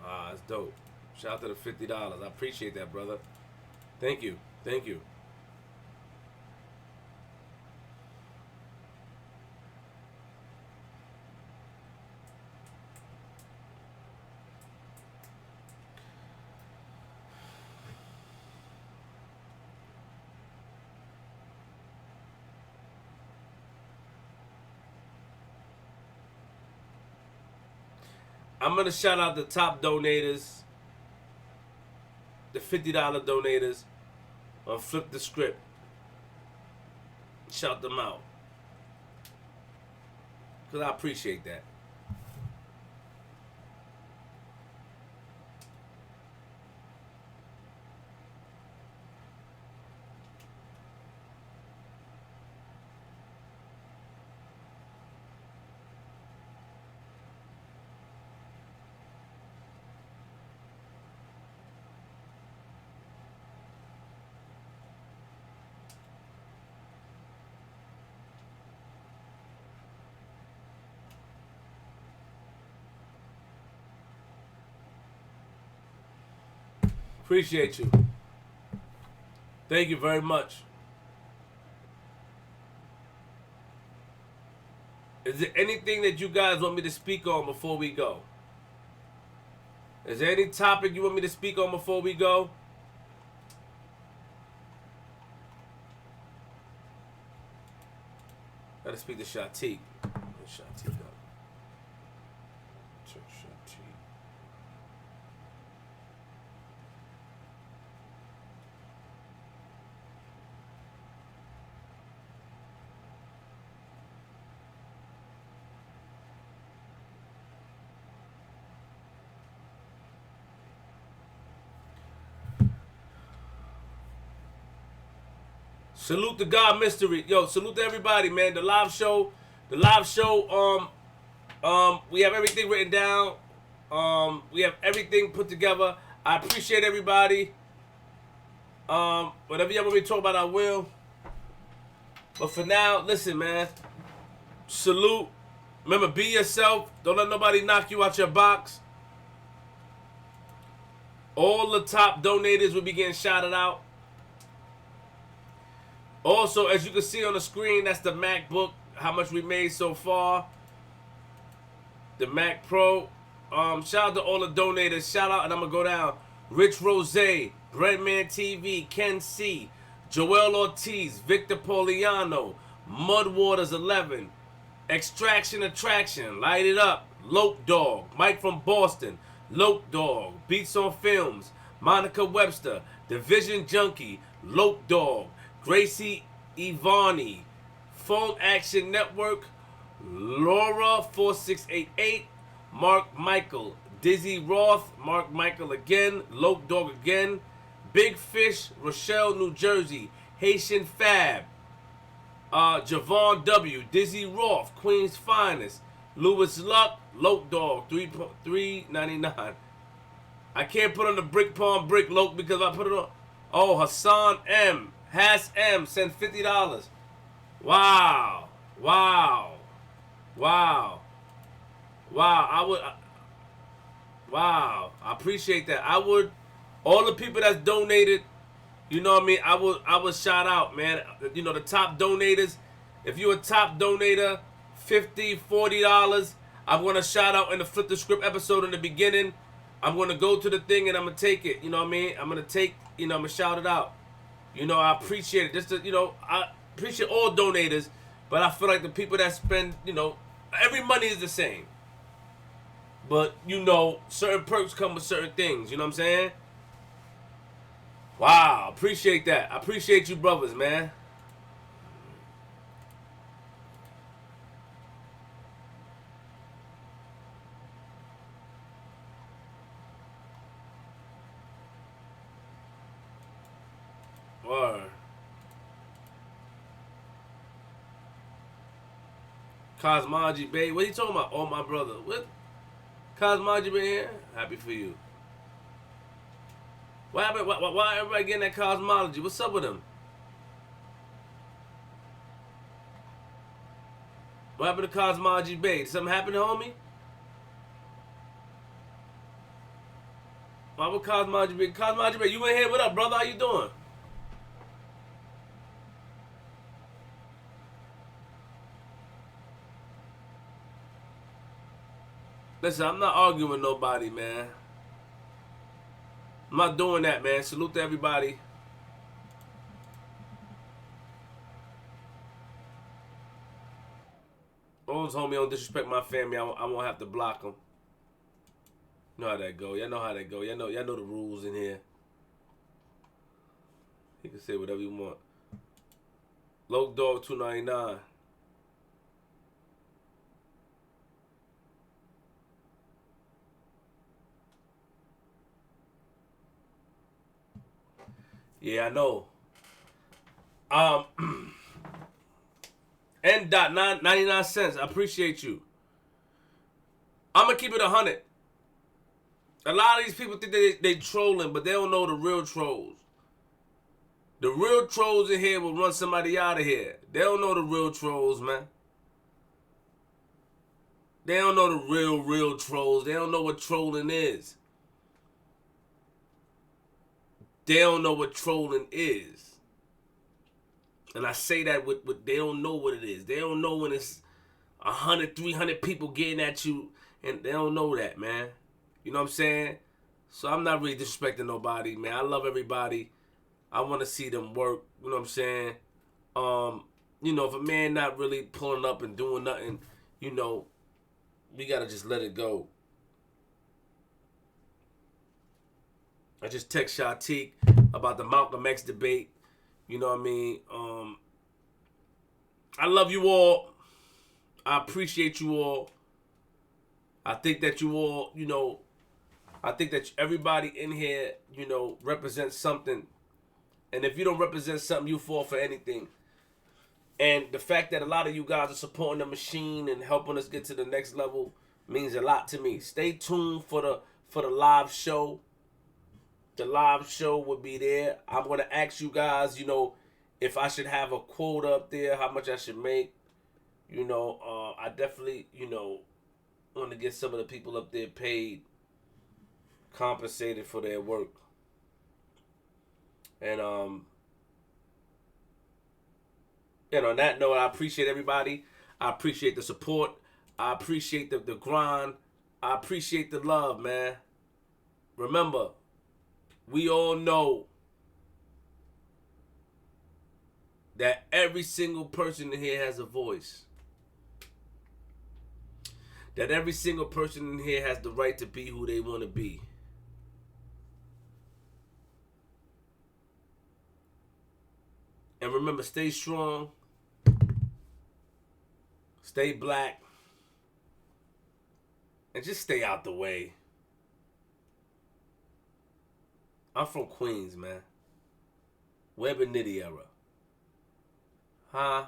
Ah, that's dope. Shout out to the $50. I appreciate that, brother. Thank you. Thank you. I'm going to shout out the top donators, the $50 donators on Flip the Script. Shout them out. Because I appreciate that. Appreciate you. Thank you very much. Is there anything that you guys want me to speak on before we go? Is there any topic you want me to speak on before we go? Gotta speak to Shatik. Shatik up. Check Shatik. Salute to God Mystery. Yo, salute to everybody, man. The live show The live show, we have everything written down. We have everything put together. I appreciate everybody. Whatever y'all want me to talk about, I will. But for now, listen, man. Salute. Remember, be yourself. Don't let nobody knock you out your box. All the top donators will be getting shouted out. Also, as you can see on the screen, that's the MacBook. How much we made so far. The Mac Pro. Shout out to all the donators. Shout out, and I'm going to go down. Rich Rose, Breadman TV, Ken C, Joel Ortiz, Victor Poliano, Mudwaters 11, Extraction Attraction, Light It Up, Lope Dog, Mike from Boston, Lope Dog, Beats on Films, Monica Webster, Division Junkie, Lope Dog, Gracie Ivani, Foam Action Network, Laura 4688, Mark Michael, Dizzy Roth, Mark Michael again, Lope Dog again, Big Fish, Rochelle, New Jersey, Haitian Fab, Javon W, Dizzy Roth, Queen's Finest, Lewis Luck, Lope Dog, $3.99. I can't put on the Brick Palm Brick Lope because I put it on. Oh, Hassan M, Has M, send $50. Wow, wow, wow, wow. Wow, I appreciate that. I would, all the people that's donated, you know what I mean, I would shout out, man. You know, the top donators, if you're a top donator, $50, $40, I'm going to shout out in the Flip the Script episode in the beginning. I'm going to go to the thing and I'm going to take it, you know what I mean? I'm going to take, you know, I'm going to shout it out. You know, I appreciate it. Just to, you know, I appreciate all donators, but I feel like the people that spend, you know, every money is the same. But, you know, certain perks come with certain things. You know what I'm saying? Wow. Appreciate that. I appreciate you brothers, man. Word. Cosmology, babe. What are you talking about? Oh, my brother. What? Cosmology been here? Happy for you. Why everybody getting that cosmology? What's up with them? What happened to Cosmology Bay? Did something happen to homie? Why would Cosmology Bay? Cosmology Bay, you in here? What up, brother? How you doing? Listen, I'm not arguing with nobody, man. I'm not doing that, man. Salute to everybody. As long as homie don't disrespect my family, I won't have to block him. You know how that go. Y'all know how that go. Y'all know the rules in here. You can say whatever you want. Low Dog 299. Yeah, I know. N dot 99 cents. I appreciate you. I'm gonna keep it 100. A lot of these people think they trolling, but they don't know the real trolls. The real trolls in here will run somebody out of here. They don't know the real trolls, man. They don't know the real trolls. They don't know what trolling is. They don't know what trolling is. And I say that with they don't know what it is. They don't know when it's 100, 300 people getting at you, and they don't know that, man. You know what I'm saying? So I'm not really disrespecting nobody, man. I love everybody. I want to see them work. You know what I'm saying? You know, if a man not really pulling up and doing nothing, you know, we gotta just let it go. I just text Shatik about the Malcolm X debate. You know what I mean? I love you all. I appreciate you all. I think that you all, you know, I think that everybody in here, you know, represents something. And if you don't represent something, you fall for anything. And the fact that a lot of you guys are supporting the machine and helping us get to the next level means a lot to me. Stay tuned for the live show. The live show will be there. I'm gonna ask you guys, if I should have a quota up there, how much I should make. I definitely, want to get some of the people up there paid, compensated for their work. And on that note, I appreciate everybody. I appreciate the support. I appreciate the grind. I appreciate the love, man. Remember, we all know that every single person in here has a voice. That every single person in here has the right to be who they want to be. And remember, stay strong. Stay black. And just stay out the way. I'm from Queens, man. Web and Nitty era. Huh?